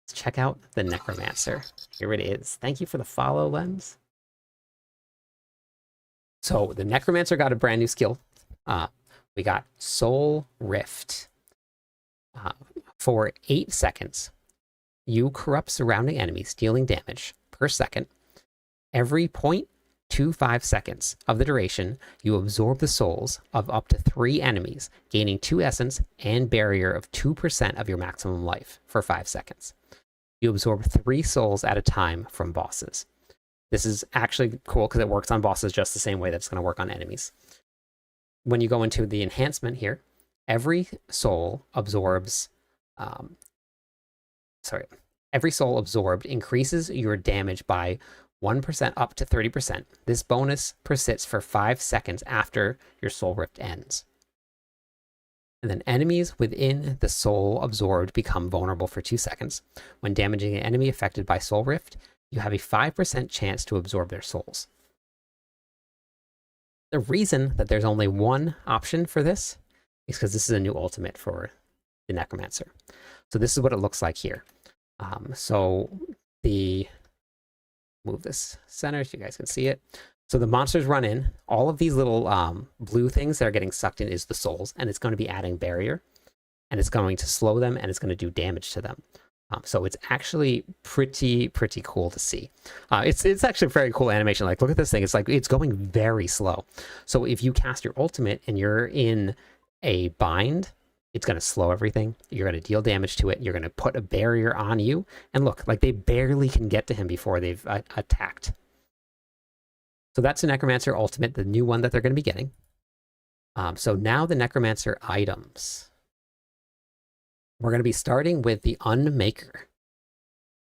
Let's check out the necromancer. Here it is. Thank you for the follow, Lens. So the Necromancer got a brand new skill. We got Soul Rift. For 8 seconds, you corrupt surrounding enemies, dealing damage per second. Every 0.25 seconds of the duration, you absorb the souls of up to 3 enemies, gaining 2 essence and barrier of 2% of your maximum life for 5 seconds. You absorb 3 souls at a time from bosses. This is actually cool because it works on bosses just the same way that it's going to work on enemies. When you go into the enhancement here, every soul absorbs every soul absorbed increases your damage by 1% up to 30%. This bonus persists for 5 seconds after your soul rift ends. And then enemies within the soul absorbed become vulnerable for 2 seconds. When damaging an enemy affected by soul rift, you have a 5% chance to absorb their souls. The reason that there's only one option for this is because this is a new ultimate for the Necromancer. So this is what it looks like here. Move this center so you guys can see it. So the monsters run in. All of these little blue things that are getting sucked in is the souls, and it's going to be adding barrier, and it's going to slow them, and it's going to do damage to them. So it's actually pretty cool to see. It's actually a very cool animation. Like, look at this thing. It's like it's going very slow. So if you cast your ultimate and you're in a bind, it's going to slow everything. You're going to deal damage to it. You're going to put a barrier on you. And look, like they barely can get to him before they've attacked. So that's the Necromancer Ultimate, the new one that they're going to be getting. So now the Necromancer items. We're going to be starting with the Unmaker.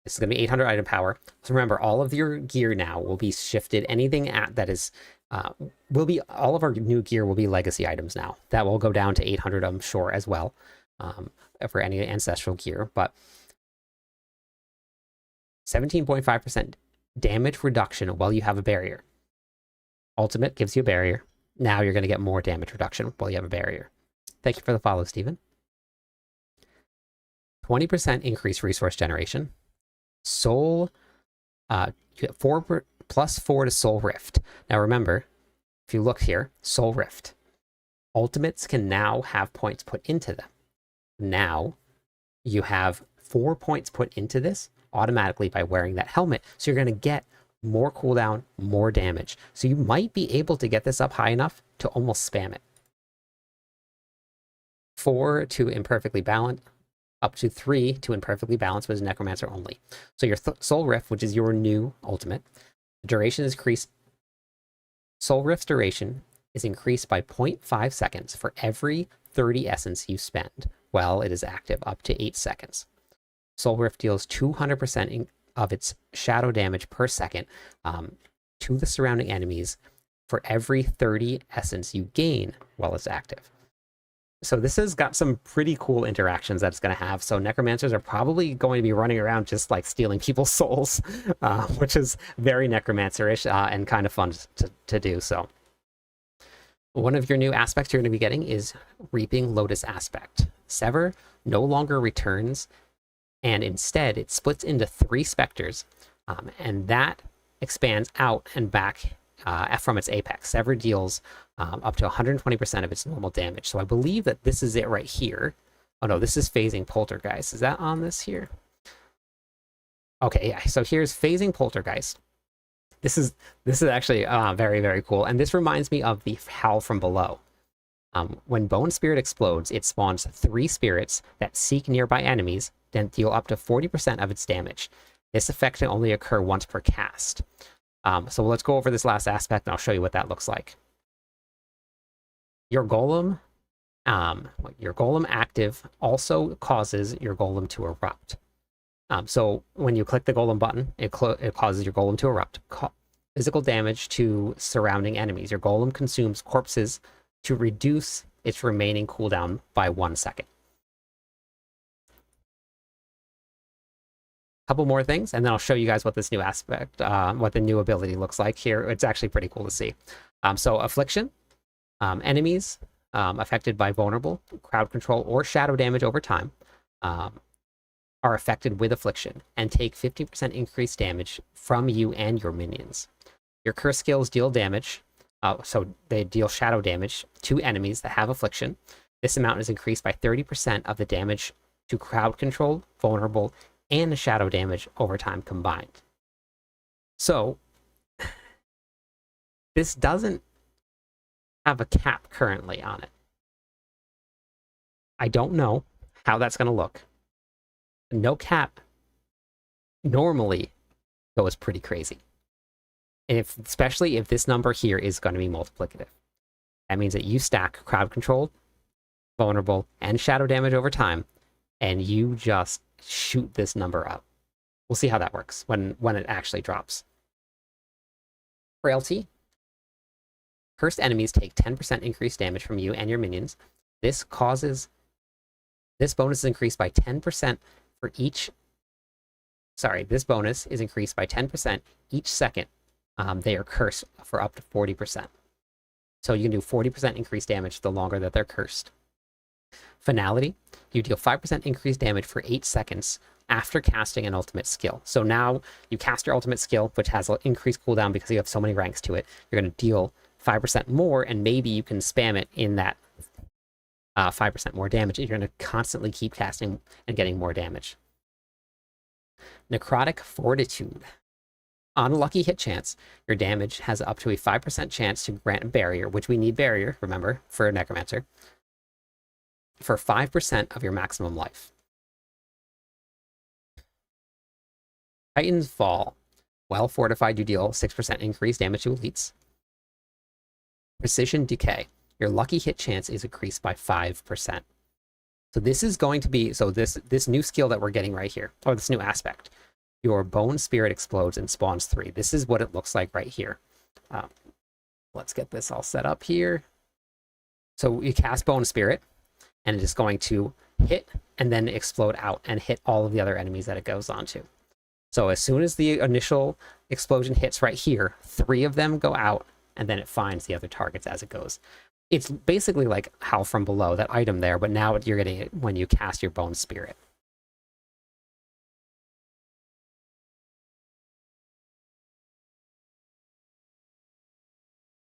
This is going to be 800 item power. So remember, all of your gear now will be shifted. Anything that is all of our new gear will be legacy items now. That will go down to 800, I'm sure, as well, for any ancestral gear. But 17.5% damage reduction while you have a barrier. Ultimate gives you a barrier. Now you're going to get more damage reduction while you have a barrier. Thank you for the follow, Stephen. 20% increased resource generation. Soul, you get 4 plus 4 to Soul Rift. Now remember, if you look here, Soul Rift. Ultimates can now have points put into them. Now you have 4 points put into this automatically by wearing that helmet. So you're going to get more cooldown, more damage. So you might be able to get this up high enough to almost spam it. 4 to imperfectly balanced. Up to 3 to imperfectly balanced was Necromancer only. So your Soul Rift, which is your new ultimate, the duration is increased. Soul Rift's duration is increased by 0.5 seconds for every 30 essence you spend while it is active, up to 8 seconds. Soul Rift deals 200% of its shadow damage per second to the surrounding enemies for every 30 essence you gain while it's active. So this has got some pretty cool interactions that it's going to have. So Necromancers are probably going to be running around just like stealing people's souls, which is very Necromancer-ish and kind of fun to do. So one of your new aspects you're going to be getting is Reaping Lotus Aspect. Sever no longer returns, and instead it splits into 3 specters, and that expands out and back from its apex. Sever deals up to 120% of its normal damage. So I believe that this is it right here. Oh no, this is Phasing Poltergeist. Is that on this here? Okay, yeah. So here's Phasing Poltergeist. This is actually very cool, and this reminds me of the Howl from Below. When Bone Spirit explodes, it spawns 3 spirits that seek nearby enemies, then deal up to 40% of its damage. This effect can only occur once per cast. So let's go over this last aspect, and I'll show you what that looks like. Your golem active also causes your golem to erupt. So when you click the golem button, it causes your golem to erupt. Physical damage to surrounding enemies. Your golem consumes corpses to reduce its remaining cooldown by 1 second. Couple more things, and then I'll show you guys what this new aspect, what the new ability looks like here. It's actually pretty cool to see. So Affliction. Enemies affected by vulnerable, crowd control, or shadow damage over time are affected with Affliction and take 50% increased damage from you and your minions. Your curse skills deal damage So they deal shadow damage to enemies that have affliction. This amount is increased by 30% of the damage to crowd control, vulnerable, and shadow damage over time combined. So this doesn't have a cap currently on it. I don't know how that's going to look. No cap normally goes pretty crazy. Especially if this number here is going to be multiplicative. That means that you stack crowd control, vulnerable, and shadow damage over time, and you just shoot this number up. We'll see how that works when it actually drops. Frailty. Cursed enemies take 10% increased damage from you and your minions. This bonus is increased by 10% for each. Sorry, this bonus is increased by 10% each second they are cursed for up to 40%. So you can do 40% increased damage the longer that they're cursed. Finality, you deal 5% increased damage for 8 seconds after casting an ultimate skill. So now you cast your ultimate skill, which has an increased cooldown because you have so many ranks to it. You're going to deal 5% more, and maybe you can spam it in that 5% more damage. You're going to constantly keep casting and getting more damage. Necrotic Fortitude. On a lucky hit chance, your damage has up to a 5% chance to grant a barrier, which we need barrier, remember, for a Necromancer, for 5% of your maximum life. Titan's Fall. Well fortified, you deal 6% increased damage to elites. Precision Decay. Your lucky hit chance is increased by 5%. So this is going to be, this new skill that we're getting right here, or this new aspect, your Bone Spirit explodes and spawns 3. This is what it looks like right here. Let's get this all set up here. So you cast Bone Spirit, and it is going to hit and then explode out and hit all of the other enemies that it goes onto. So as soon as the initial explosion hits right here, 3 of them go out, and then it finds the other targets as it goes. It's basically like Howl from Below, that item there, but now you're getting it when you cast your Bone Spirit.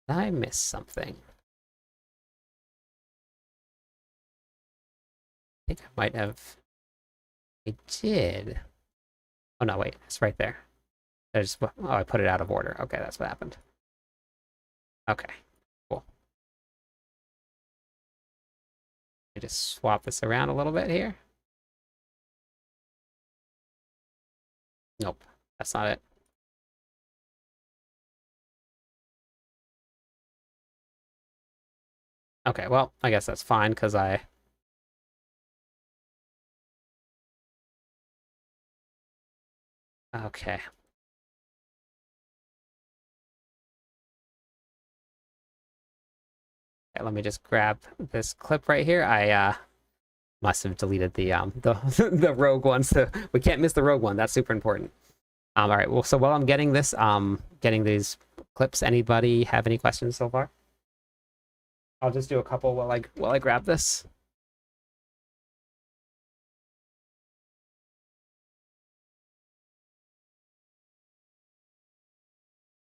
Did I miss something? I think I might have. I did. Oh no, wait, it's right there. I put it out of order. Okay, that's what happened. Okay, cool. I just swap this around a little bit here. Nope, that's not it. Okay, well, I guess that's fine because Okay. Okay, let me just grab this clip right here. I must have deleted the the rogue one, so we can't miss the rogue one. That's super important. All right. Well, so while I'm getting this, getting these clips, anybody have any questions so far? I'll just do a couple while I grab this.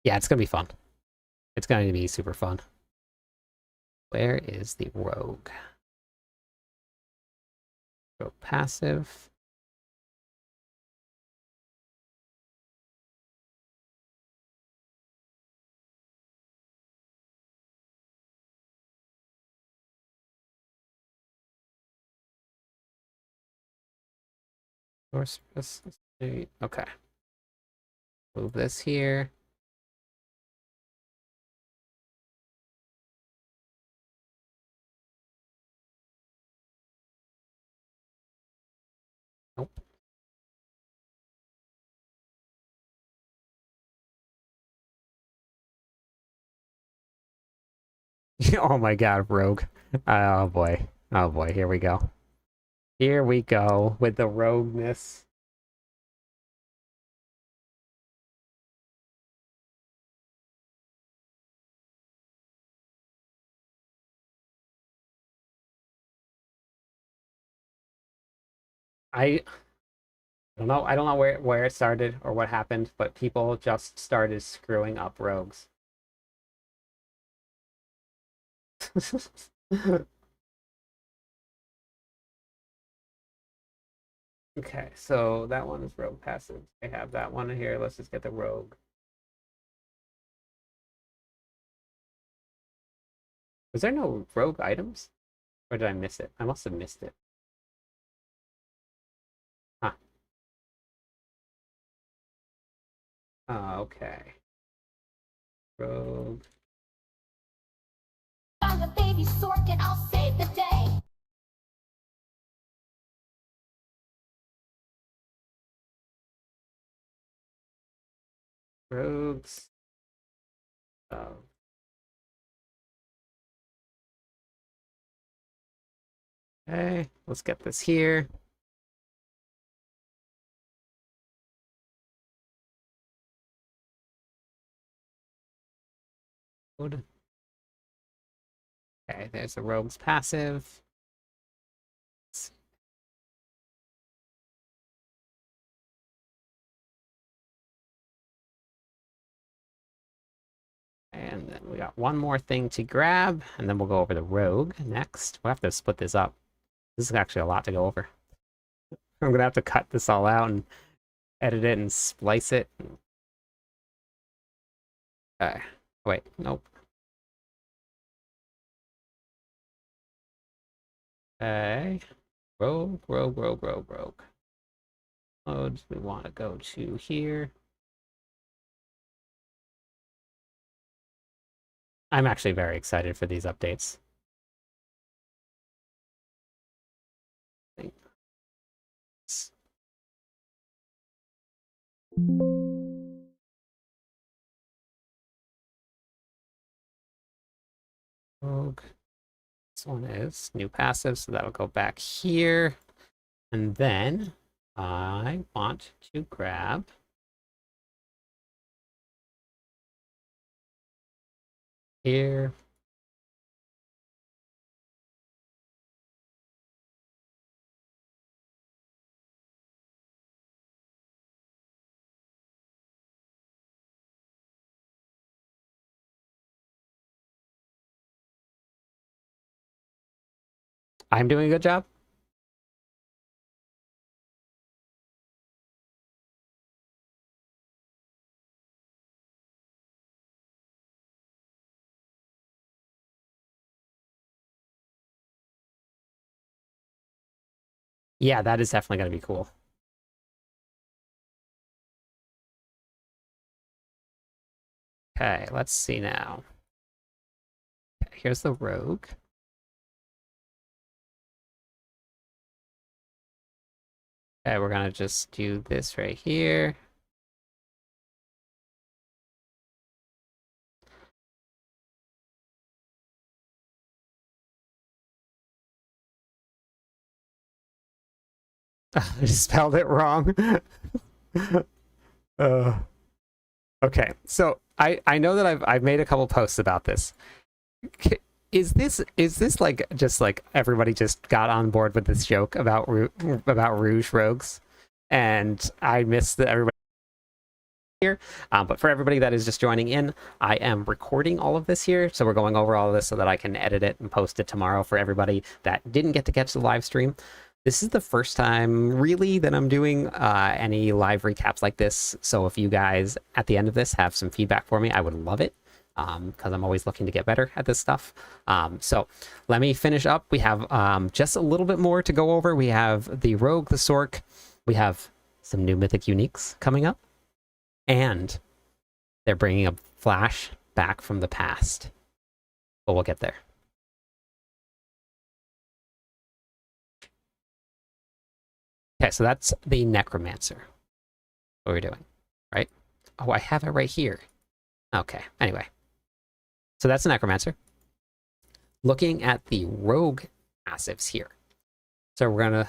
Yeah, it's gonna be fun. It's going to be super fun. Where is the rogue? Go passive. Source. Okay. Move this here. Nope. Oh my god, rogue. Oh boy. Oh boy, here we go. Here we go with the rogueness. I don't know. I don't know where it started or what happened, but people just started screwing up rogues. Okay, so that one is rogue passive. I have that one in here. Let's just get the rogue. Was there no rogue items? Or did I miss it? I must have missed it. Huh. Oh, okay. Rogue. I'm a baby sork and I'll save the day. Rogues. Oh. Okay, let's get this here. Okay, there's the rogue's passive. And then we got one more thing to grab, and then we'll go over the rogue next. We'll have to split this up. This is actually a lot to go over. I'm gonna have to cut this all out and edit it and splice it. Okay. Wait, nope. Okay. Rogue, rogue, rogue, rogue, rogue. Modes, we want to go to here. I'm actually very excited for these updates. Rogue. This one is new passive, so that'll go back here. And then I want to grab here. I'm doing a good job. Yeah, that is definitely going to be cool. Okay, let's see now. Okay, here's the rogue. Okay, we're going to just do this right here. I spelled it wrong. uh, okay, so I know that I've made a couple posts about this. Is this like just like everybody just got on board with this joke about Rouge rogues, and I missed that everybody here. But for everybody that is just joining in, I am recording all of this here, so we're going over all of this so that I can edit it and post it tomorrow for everybody that didn't get to catch the live stream. This is the first time really that I'm doing any live recaps like this. So if you guys at the end of this have some feedback for me, I would love it. Because I'm always looking to get better at this stuff. So let me finish up. We have just a little bit more to go over. We have the Rogue, the Sork. We have some new Mythic Uniques coming up. And they're bringing a Flash back from the past. But we'll get there. Okay, so that's the Necromancer. What we're doing, right? Oh, I have it right here. Okay, anyway. So that's the Necromancer. Looking at the Rogue passives here. So we're gonna...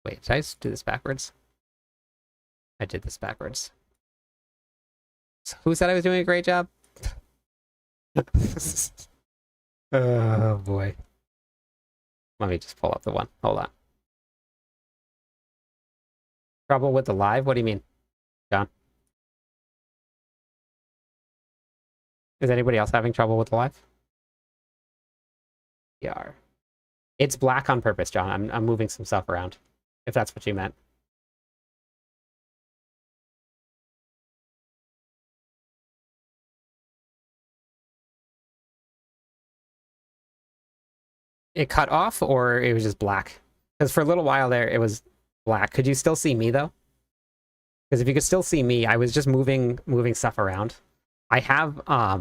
Wait, did I do this backwards? I did this backwards. So who said I was doing a great job? Oh boy. Let me just pull up the one. Hold on. Trouble with the live? What do you mean, John? Is anybody else having trouble with the live? PR. It's black on purpose, John. I'm moving some stuff around, if that's what you meant. It cut off, or it was just black? Because for a little while there, it was black. Could you still see me though? Because if you could still see me, I was just moving stuff around. I have I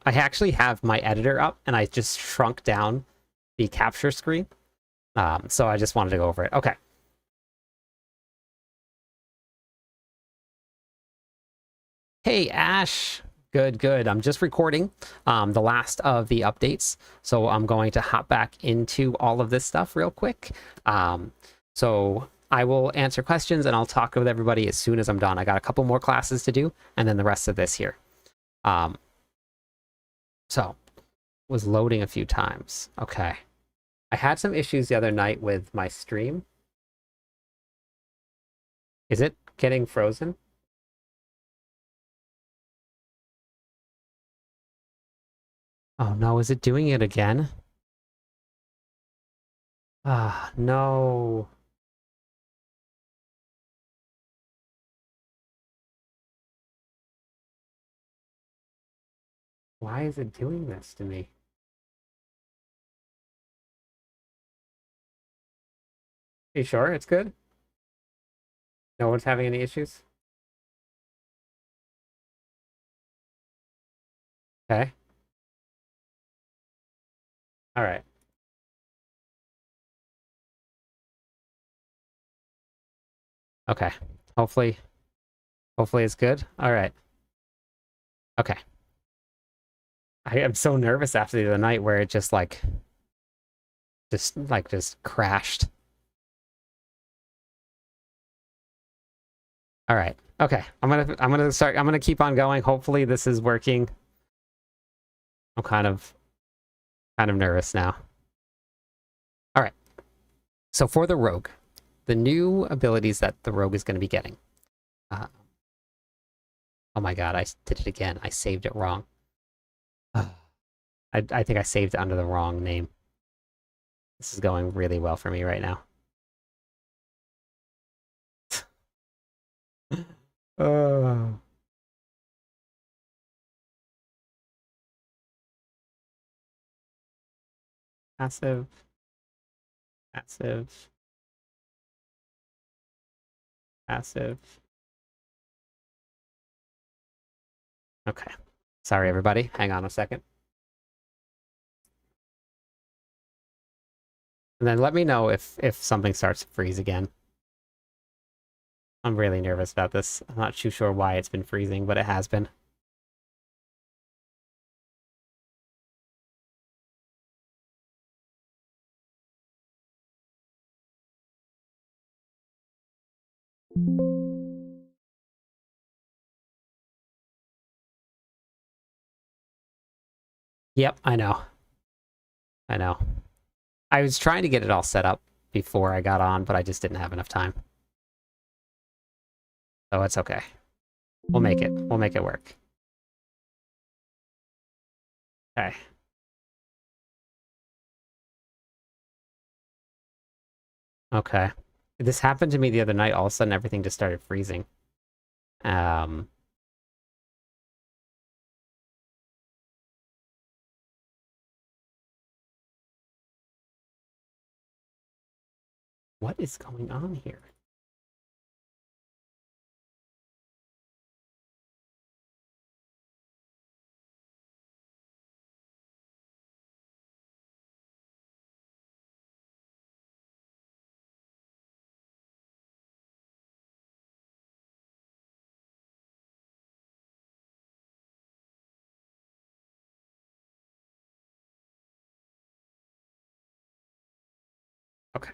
actually have my editor up, and I just shrunk down the capture screen. So I just wanted to go over it. Okay. Hey, Ash. Good, good. I'm just recording the last of the updates. So I'm going to hop back into all of this stuff real quick. So I will answer questions and I'll talk with everybody as soon as I'm done. I got a couple more classes to do and then the rest of this here. So was loading a few times. Okay. I had some issues the other night with my stream. Is it getting frozen? Oh no, is it doing it again? Ah, no. Why is it doing this to me? Are you sure it's good? No one's having any issues? Okay. All right. Okay. Hopefully it's good. All right. Okay. I am so nervous after the other night where it just crashed. All right. Okay. I'm gonna keep on going. Hopefully this is working. I'm kind of nervous now. All right. So for the rogue, the new abilities that the rogue is going to be getting. Oh my god, I did it again. I saved it wrong. I think I saved it under the wrong name. This is going really well for me right now. Oh. Passive. Passive. Passive. Okay. Sorry, everybody. Hang on a second. And then let me know if something starts to freeze again. I'm really nervous about this. I'm not too sure why it's been freezing, but it has been. Yep, I know. I know. I was trying to get it all set up before I got on, but I just didn't have enough time. So it's okay. We'll make it. We'll make it work. Okay. Okay. This happened to me the other night. All of a sudden, everything just started freezing. Um, what is going on here? Okay.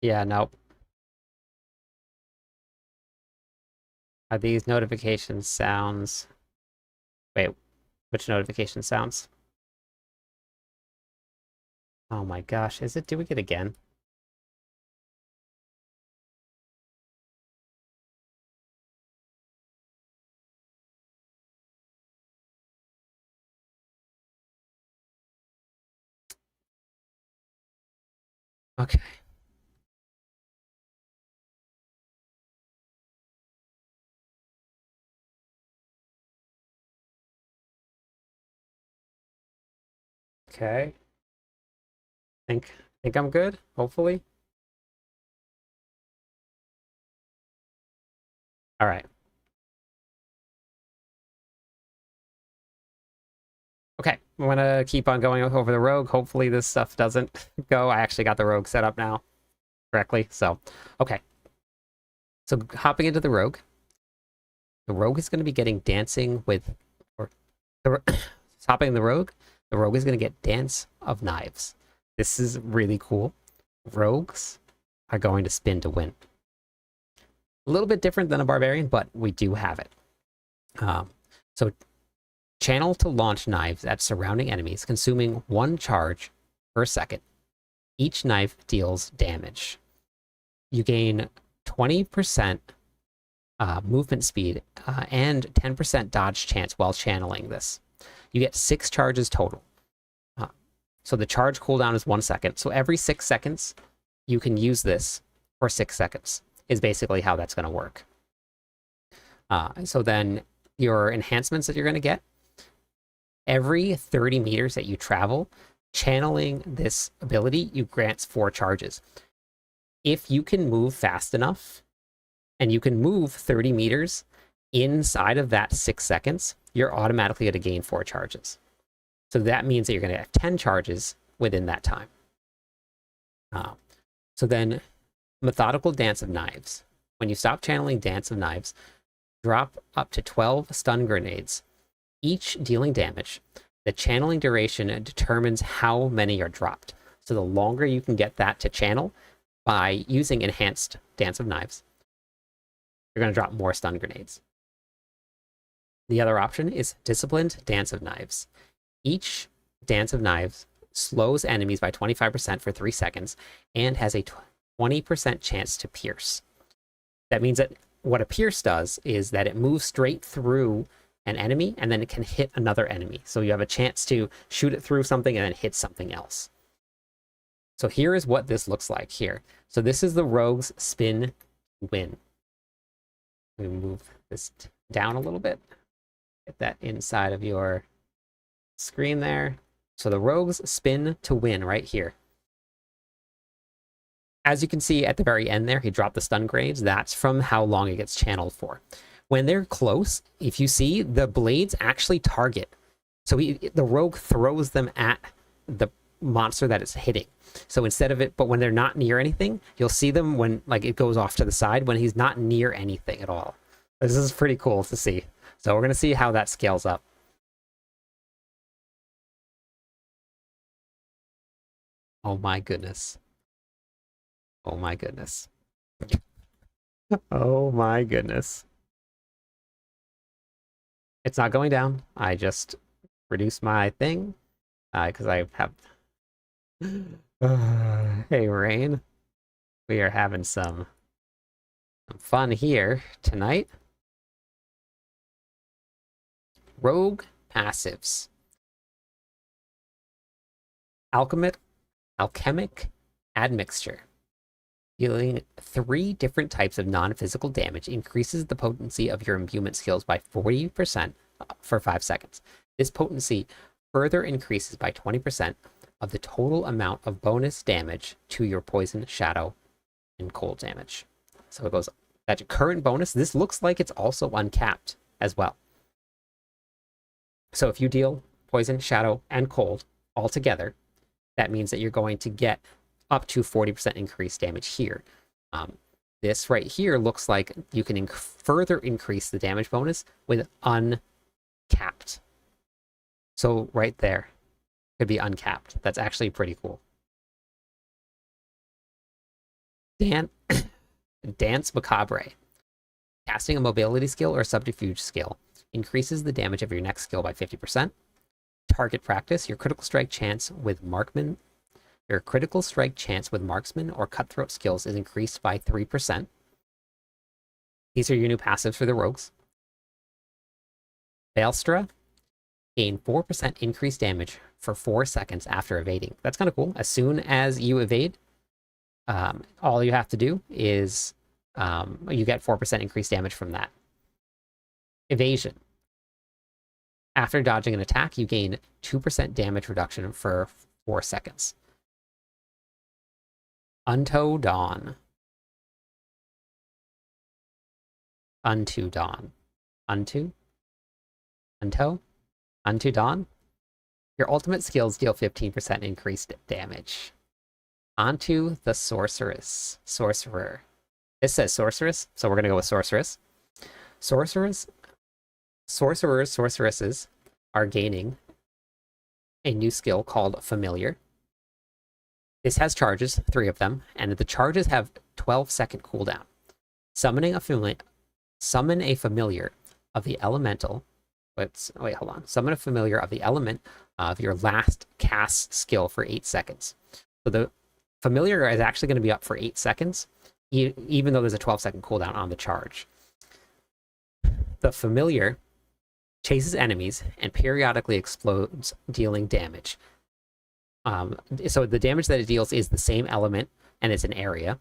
Yeah, nope. Are these notification sounds? Wait, which notification sounds? Oh my gosh, is it doing it again? Okay. Okay. Think I'm good, hopefully. All right. Okay, I'm gonna keep on going over the rogue. Hopefully this stuff doesn't go. I actually got the rogue set up now correctly. So, okay. So hopping into the rogue is going to be getting dancing with, or hopping the rogue is going to get dance of knives. This is really cool. Rogues are going to spin to win. A little bit different than a barbarian, but we do have it. So channel to launch knives at surrounding enemies, consuming 1 charge per second. Each knife deals damage. You gain 20% movement speed and 10% dodge chance while channeling this. You get 6 charges total. So the charge cooldown is 1 second. So every 6 seconds, you can use this for 6 seconds, is basically how that's going to work. So then your enhancements that you're going to get, every 30 meters that you travel, channeling this ability, you grants 4 charges. If you can move fast enough, and you can move 30 meters inside of that 6 seconds, you're automatically going to gain 4 charges. So that means that you're going to have 10 charges within that time. So then, methodical dance of knives. When you stop channeling dance of knives, drop up to 12 stun grenades, each dealing damage. The channeling duration determines how many are dropped. So the longer you can get that to channel by using enhanced dance of knives, you're going to drop more stun grenades. The other option is disciplined dance of knives. Each dance of knives slows enemies by 25% for 3 seconds and has a 20% chance to pierce. That means that what a pierce does is that it moves straight through an enemy and then it can hit another enemy. So you have a chance to shoot it through something and then hit something else. So here is what this looks like here. So this is the rogue's spin win. Let me move this down a little bit. Get that inside of your screen there. So the rogue's spin to win right here. As you can see at the very end there, he dropped the stun grenades. That's from how long it gets channeled for. When they're close, if you see, the blades actually target. So the rogue throws them at the monster that it's hitting. So instead of it, but when they're not near anything, you'll see them when like it goes off to the side when he's not near anything at all. This is pretty cool to see. So we're going to see how that scales up. Oh my goodness. Oh my goodness. Oh my goodness. It's not going down. I just reduced my thing because I have... Hey, Rain. We are having some fun here tonight. Rogue passives. Alchemic admixture. Dealing 3 different types of non-physical damage increases the potency of your imbuement skills by 40% for 5 seconds. This potency further increases by 20% of the total amount of bonus damage to your poison, shadow, and cold damage. So it goes at your current bonus. This looks like it's also uncapped as well. So if you deal poison, shadow, and cold all together, that means that you're going to get up to 40% increased damage here. This right here looks like you can further increase the damage bonus with uncapped. So right there could be uncapped. That's actually pretty cool. Dance Macabre. Casting a mobility skill or subterfuge skill increases the damage of your next skill by 50%. Target practice, your critical strike chance with marksman or cutthroat skills is increased by 3%. These are your new passives for the rogues. Balestra, gain 4% increased damage for 4 seconds after evading. That's kind of cool. As soon as you evade, all you have to do is you get 4% increased damage from that. Evasion. After dodging an attack, you gain 2% damage reduction for 4 seconds. Unto Dawn. Unto Dawn. Unto Dawn. Your ultimate skills deal 15% increased damage. Onto the Sorcerer. This says Sorceress, so we're going to go with Sorceress. Sorceresses are gaining a new skill called Familiar. This has charges, 3 of them, and the charges have 12-second cooldown. Summon a familiar of the elemental. Summon a familiar of the element of your last cast skill for 8 seconds. So the familiar is actually going to be up for 8 seconds, even though there's a 12-second cooldown on the charge. The familiar chases enemies and periodically explodes, dealing damage. So the damage that it deals is the same element, and it's an area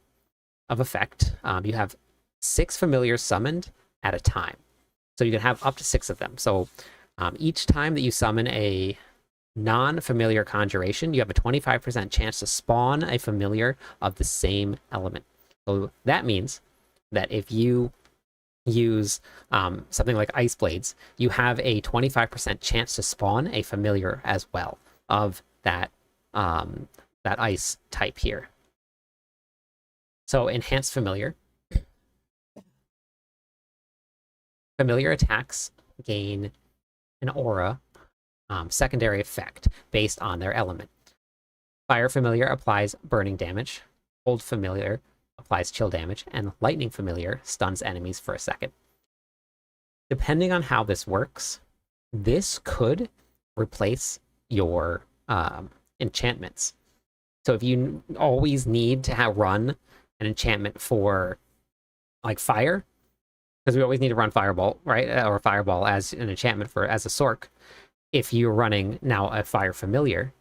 of effect. You have 6 familiars summoned at a time. So you can have up to 6 of them. So each time that you summon a non-familiar conjuration, you have a 25% chance to spawn a familiar of the same element. So that means that if you use something like Ice Blades, you have a 25% chance to spawn a familiar as well of that ice type here. So enhanced familiar. Familiar attacks gain an aura secondary effect based on their element. Fire familiar applies burning damage. Cold familiar applies chill damage, and lightning familiar stuns enemies for a second. Depending on how this works, this could replace your enchantments. So if you always need to run an enchantment for like fire, because we always need to run Fireball, right? Or Fireball as an enchantment as a Sorc. If you're running now a Fire Familiar,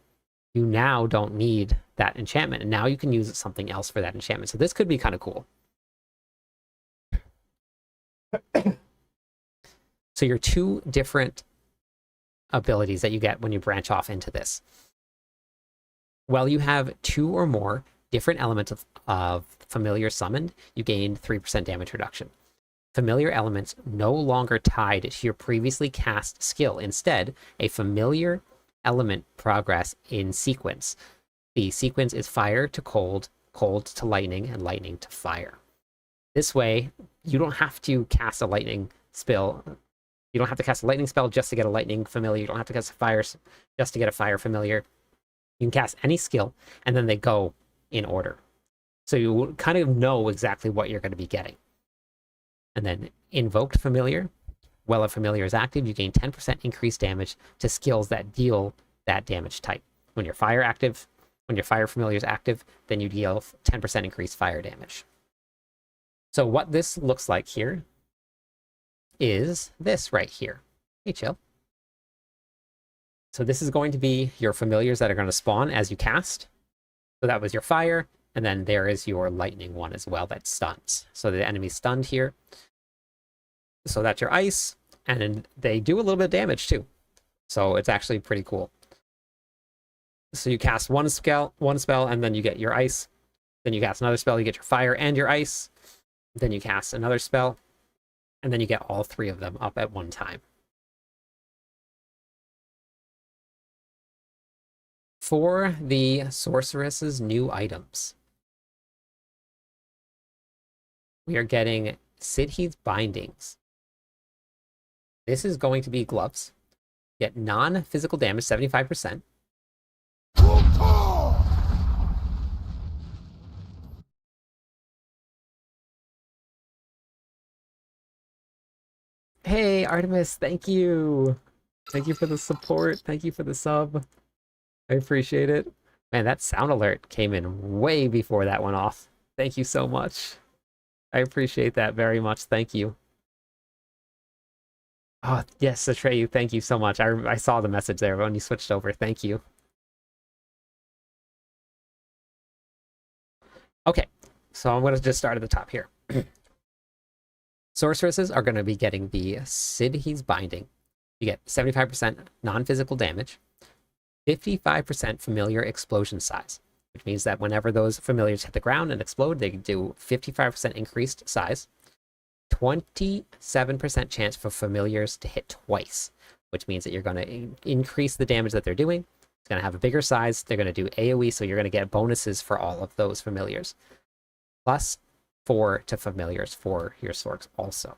you now don't need that enchantment, and now you can use something else for that enchantment. So this could be kind of cool. So your 2 different abilities that you get when you branch off into this. Well, you have 2 or more different elements of familiar summoned, you gain 3% damage reduction. Familiar elements no longer tied to your previously cast skill. Instead, a familiar element progress in sequence. The sequence is fire to cold, cold to lightning, and lightning to fire. This way, you don't have to cast a lightning spell. You don't have to cast a lightning spell just to get a lightning familiar. You don't have to cast a fire just to get a fire familiar. You can cast any skill, and then they go in order. So you kind of know exactly what you're going to be getting. And then invoked familiar. While a familiar is active, you gain 10% increased damage to skills that deal that damage type. When your fire familiar is active, then you deal 10% increased fire damage. So what this looks like here is this right here. Hey, chill. So this is going to be your familiars that are going to spawn as you cast. So that was your fire, and then there is your lightning one as well that stuns. So the enemy's stunned here. So that's your ice, and they do a little bit of damage too. So it's actually pretty cool. So you cast one spell, and then you get your ice. Then you cast another spell, you get your fire and your ice. Then you cast another spell, and then you get all 3 of them up at one time. For the Sorceress's new items, we are getting Sidheath's Bindings. This is going to be gloves. Get non-physical damage, 75%. Artemis, thank you. Thank you for the support. Thank you for the sub. I appreciate it. Man, that sound alert came in way before that went off. Thank you so much. I appreciate that very much. Thank you. Oh, yes, Atreyu, thank you so much. I saw the message there when you switched over. Thank you. Okay, so I'm going to just start at the top here. Sorceresses are going to be getting the Sidhe's Binding. You get 75% non-physical damage, 55% familiar explosion size, which means that whenever those familiars hit the ground and explode, they do 55% increased size, 27% chance for familiars to hit twice, which means that you're going to increase the damage that they're doing. It's going to have a bigger size. They're going to do AoE, so you're going to get bonuses for all of those familiars. Plus 4 to familiars for your sorks also.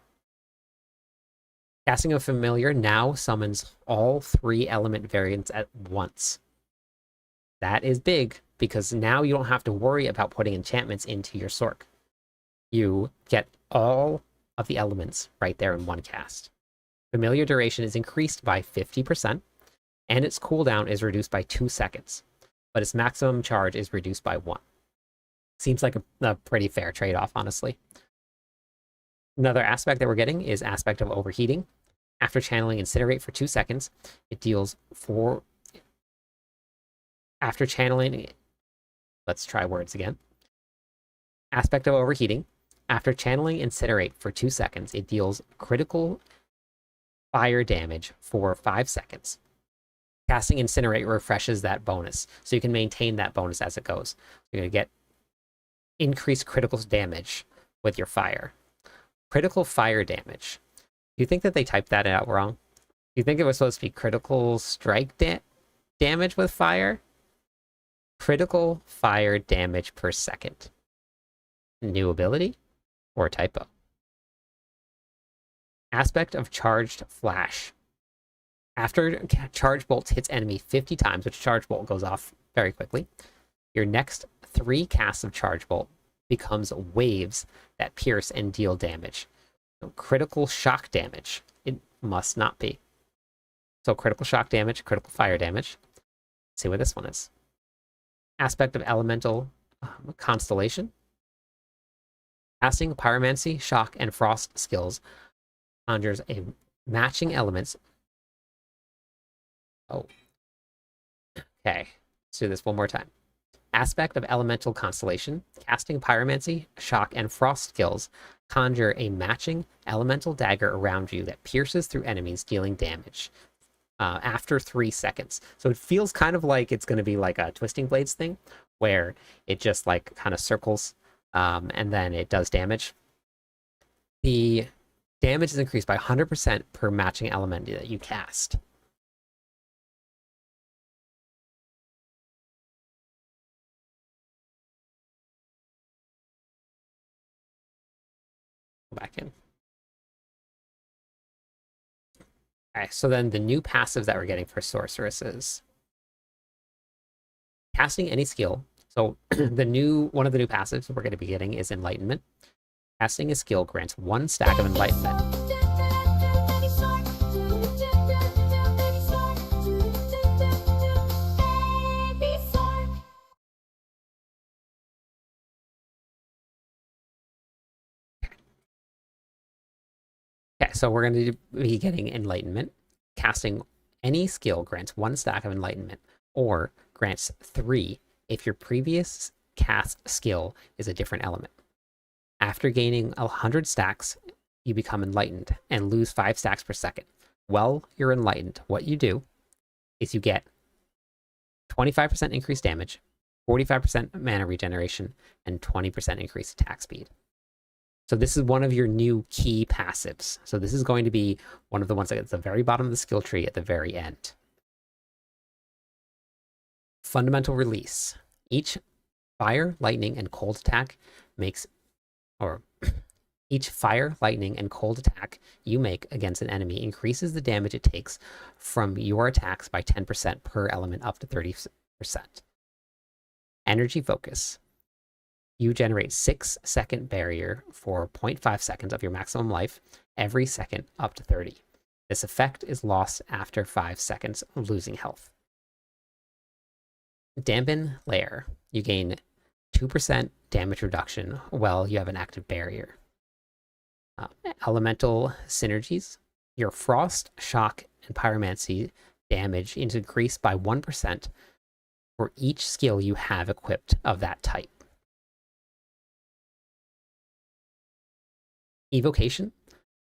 Casting a familiar now summons all 3 element variants at once. That is big, because now you don't have to worry about putting enchantments into your sork. You get all of the elements right there in one cast. Familiar duration is increased by 50%, and its cooldown is reduced by 2 seconds, but its maximum charge is reduced by 1. Seems like a pretty fair trade-off, honestly. Another aspect that we're getting is aspect of overheating. After channeling Incinerate for 2 seconds, it deals 4... After channeling... Let's try words again. Aspect of overheating. After channeling Incinerate for 2 seconds, it deals critical fire damage for 5 seconds. Casting Incinerate refreshes that bonus, so you can maintain that bonus as it goes. You're going to get increased critical damage with your fire. Critical fire damage. Do you think that they typed that out wrong? Do you think it was supposed to be critical strike damage with fire? Critical fire damage per second. New ability or typo? Aspect of charged flash. After charge bolt hits enemy 50 times, which charge bolt goes off very quickly, your next 3 casts of charge bolt becomes waves that pierce and deal damage. So critical shock damage. It must not be. So critical shock damage, critical fire damage. Let's see what this one is. Aspect of elemental constellation. Casting pyromancy, shock, and frost skills conjures a matching elements. Oh. Okay. Let's do this one more time. Aspect of elemental constellation. Casting pyromancy, shock, and frost skills conjure a matching elemental dagger around you that pierces through enemies, dealing damage after 3 seconds. So it feels kind of like it's going to be like a Twisting Blades thing, where it just like kind of circles and then it does damage. The damage is increased by 100% per matching element that you cast. Go back in. Okay, so then the new passives that we're getting for sorceresses. Casting any skill. So one of the new passives we're going to be getting is Enlightenment. Casting a skill grants 1 stack of Enlightenment. Okay, so we're going to be getting Enlightenment. Casting any skill grants 1 stack of Enlightenment, or grants 3 if your previous cast skill is a different element. After gaining 100 stacks, you become enlightened and lose 5 stacks per second. While you're enlightened, what you do is you get 25% increased damage, 45% mana regeneration, and 20% increased attack speed. So this is one of your new key passives. So this is going to be one of the ones at the very bottom of the skill tree at the very end. Fundamental release. Each fire, lightning, and cold attack each fire, lightning, and cold attack you make against an enemy increases the damage it takes from your attacks by 10% per element up to 30%. Energy focus. You generate 6-second barrier for 0.5 seconds of your maximum life every second up to 30. This effect is lost after 5 seconds of losing health. Dampen Layer. You gain 2% damage reduction while you have an active barrier. Elemental Synergies. Your Frost, Shock, and Pyromancy damage is increased by 1% for each skill you have equipped of that type. Evocation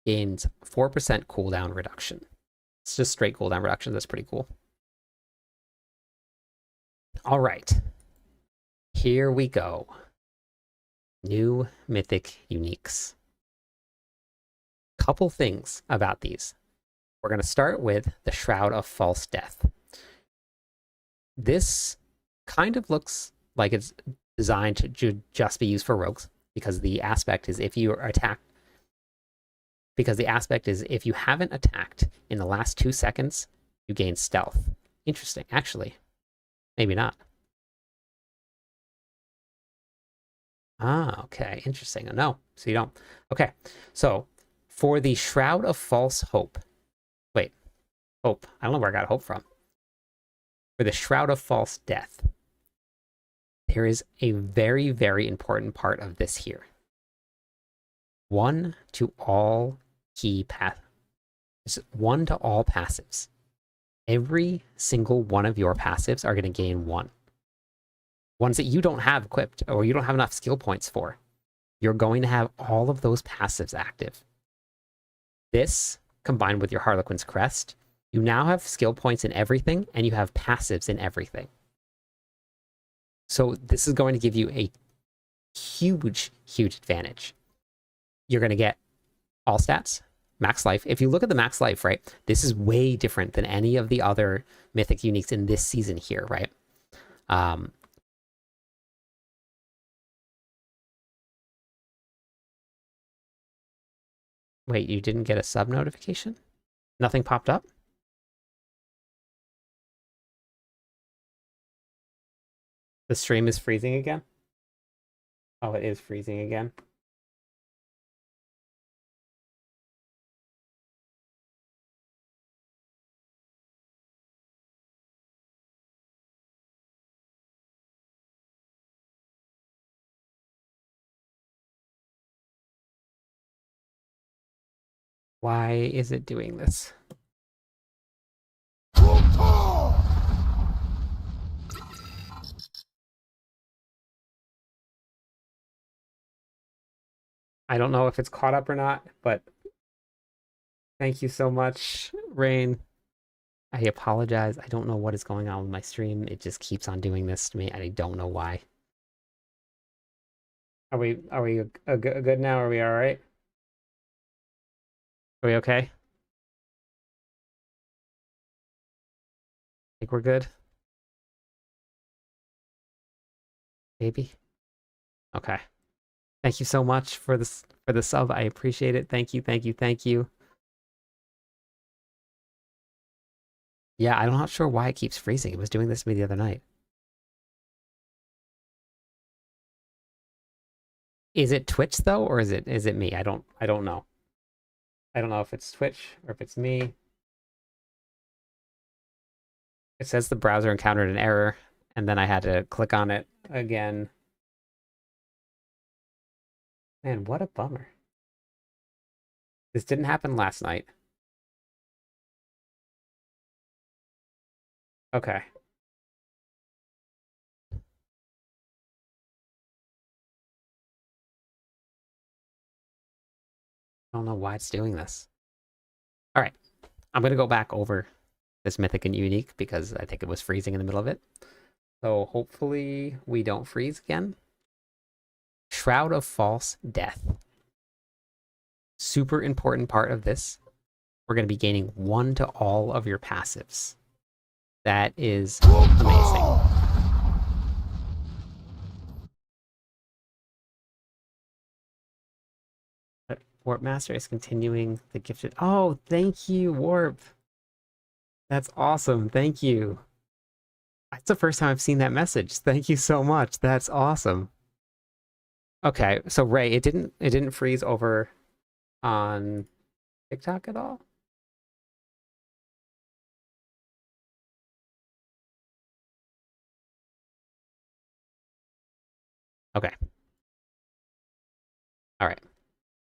gains 4% cooldown reduction. It's just straight cooldown reduction. That's pretty cool. All right. Here we go. New Mythic Uniques. Couple things about these. We're going to start with the Shroud of False Death. This kind of looks like it's designed to just be used for rogues, because the aspect is if you are attacked, because the aspect is if you haven't attacked in the last 2 seconds, you gain stealth. Interesting, actually. Maybe not. Ah, okay, interesting. No, so you don't. Okay, so for the Shroud of False Hope, wait, hope. I don't know where I got hope from. For the Shroud of False Death, there is a very, very important part of this here. 1 to all key path. 1 to all passives. Every single one of your passives are going to gain 1. Ones that you don't have equipped or you don't have enough skill points for. You're going to have all of those passives active. This, combined with your Harlequin's Crest, you now have skill points in everything and you have passives in everything. So this is going to give you a huge, huge advantage. You're going to get all stats, max life. If you look at the max life, right, this is way different than any of the other Mythic Uniques in this season here, right? Wait, you didn't get a sub notification? Nothing popped up? The stream is freezing again? Oh, it is freezing again. Why is it doing this? I don't know if it's caught up or not, but thank you so much, Rain. I apologize. I don't know what is going on with my stream. It just keeps on doing this to me, and I don't know why. Are we good now? Are we all right? Are we okay? Think we're good? Maybe? Okay. Thank you so much for the sub. I appreciate it. Thank you, thank you, thank you. Yeah, I'm not sure why it keeps freezing. It was doing this to me the other night. Is it Twitch though, or is it me? I don't know. I don't know if it's Twitch or if it's me. It says the browser encountered an error, and then I had to click on it again. Man, what a bummer. This didn't happen last night. Okay. I don't know why it's doing this. All right. I'm going to go back over this Mythic and Unique because I think it was freezing in the middle of it. So hopefully we don't freeze again. Shroud of False Death. Super important part of this. We're going to be gaining 1 to all of your passives. That is amazing. But Warp Master is continuing the gifted. Oh, thank you, Warp. That's awesome. Thank you. That's the first time I've seen that message. Thank you so much. That's awesome. Okay, so Ray, it didn't freeze over on TikTok at all? Okay. All right.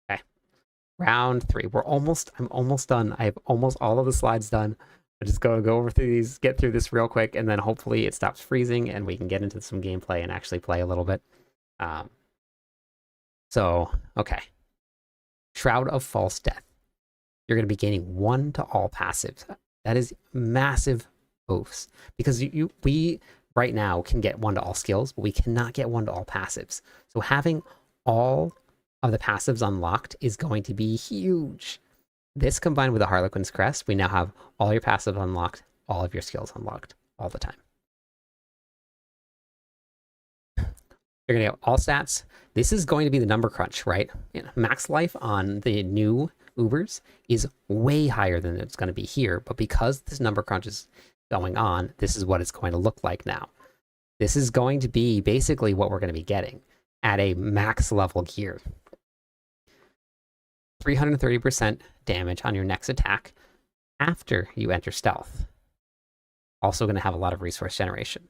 Okay. Round 3. I'm almost done. I have almost all of the slides done. I'm just going to go over through these, get through this real quick, and then hopefully it stops freezing and we can get into some gameplay and actually play a little bit. Okay. Shroud of False Death. You're going to be gaining 1 to all passives. That is massive boosts because we right now can get 1 to all skills, but we cannot get 1 to all passives. So having all of the passives unlocked is going to be huge. This combined with the Harlequin's Crest, we now have all your passives unlocked, all of your skills unlocked all the time. You're going to get all stats. This is going to be the number crunch, right? Max life on the new Ubers is way higher than it's going to be here, but because this number crunch is going on, this is what it's going to look like now. This is going to be basically what we're going to be getting at a max level gear. 330% damage on your next attack after you enter stealth. Also going to have a lot of resource generation.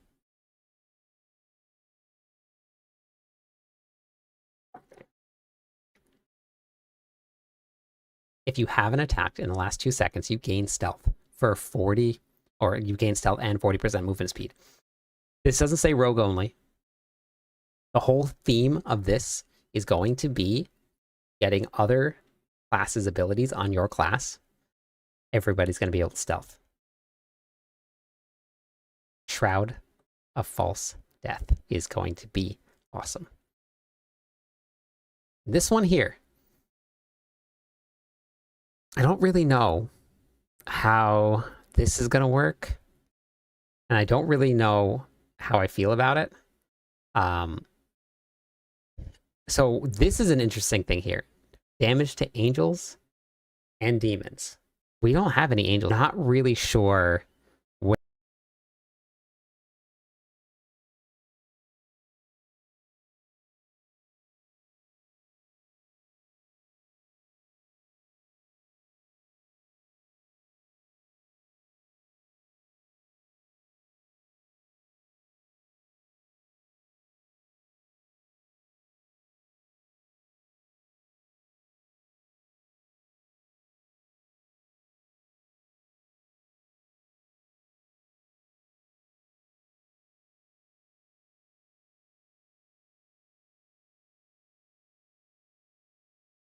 If you haven't attacked in the last 2 seconds, you gain stealth for 40, or you gain stealth and 40% movement speed. This doesn't say rogue only. The whole theme of this is going to be getting other classes' abilities on your class. Everybody's going to be able to stealth. Shroud of False Death is going to be awesome. This one here, I don't really know how this is going to work, and I don't really know how I feel about it. So this is an interesting thing here. Damage to angels and demons. We don't have any angels. Not really sure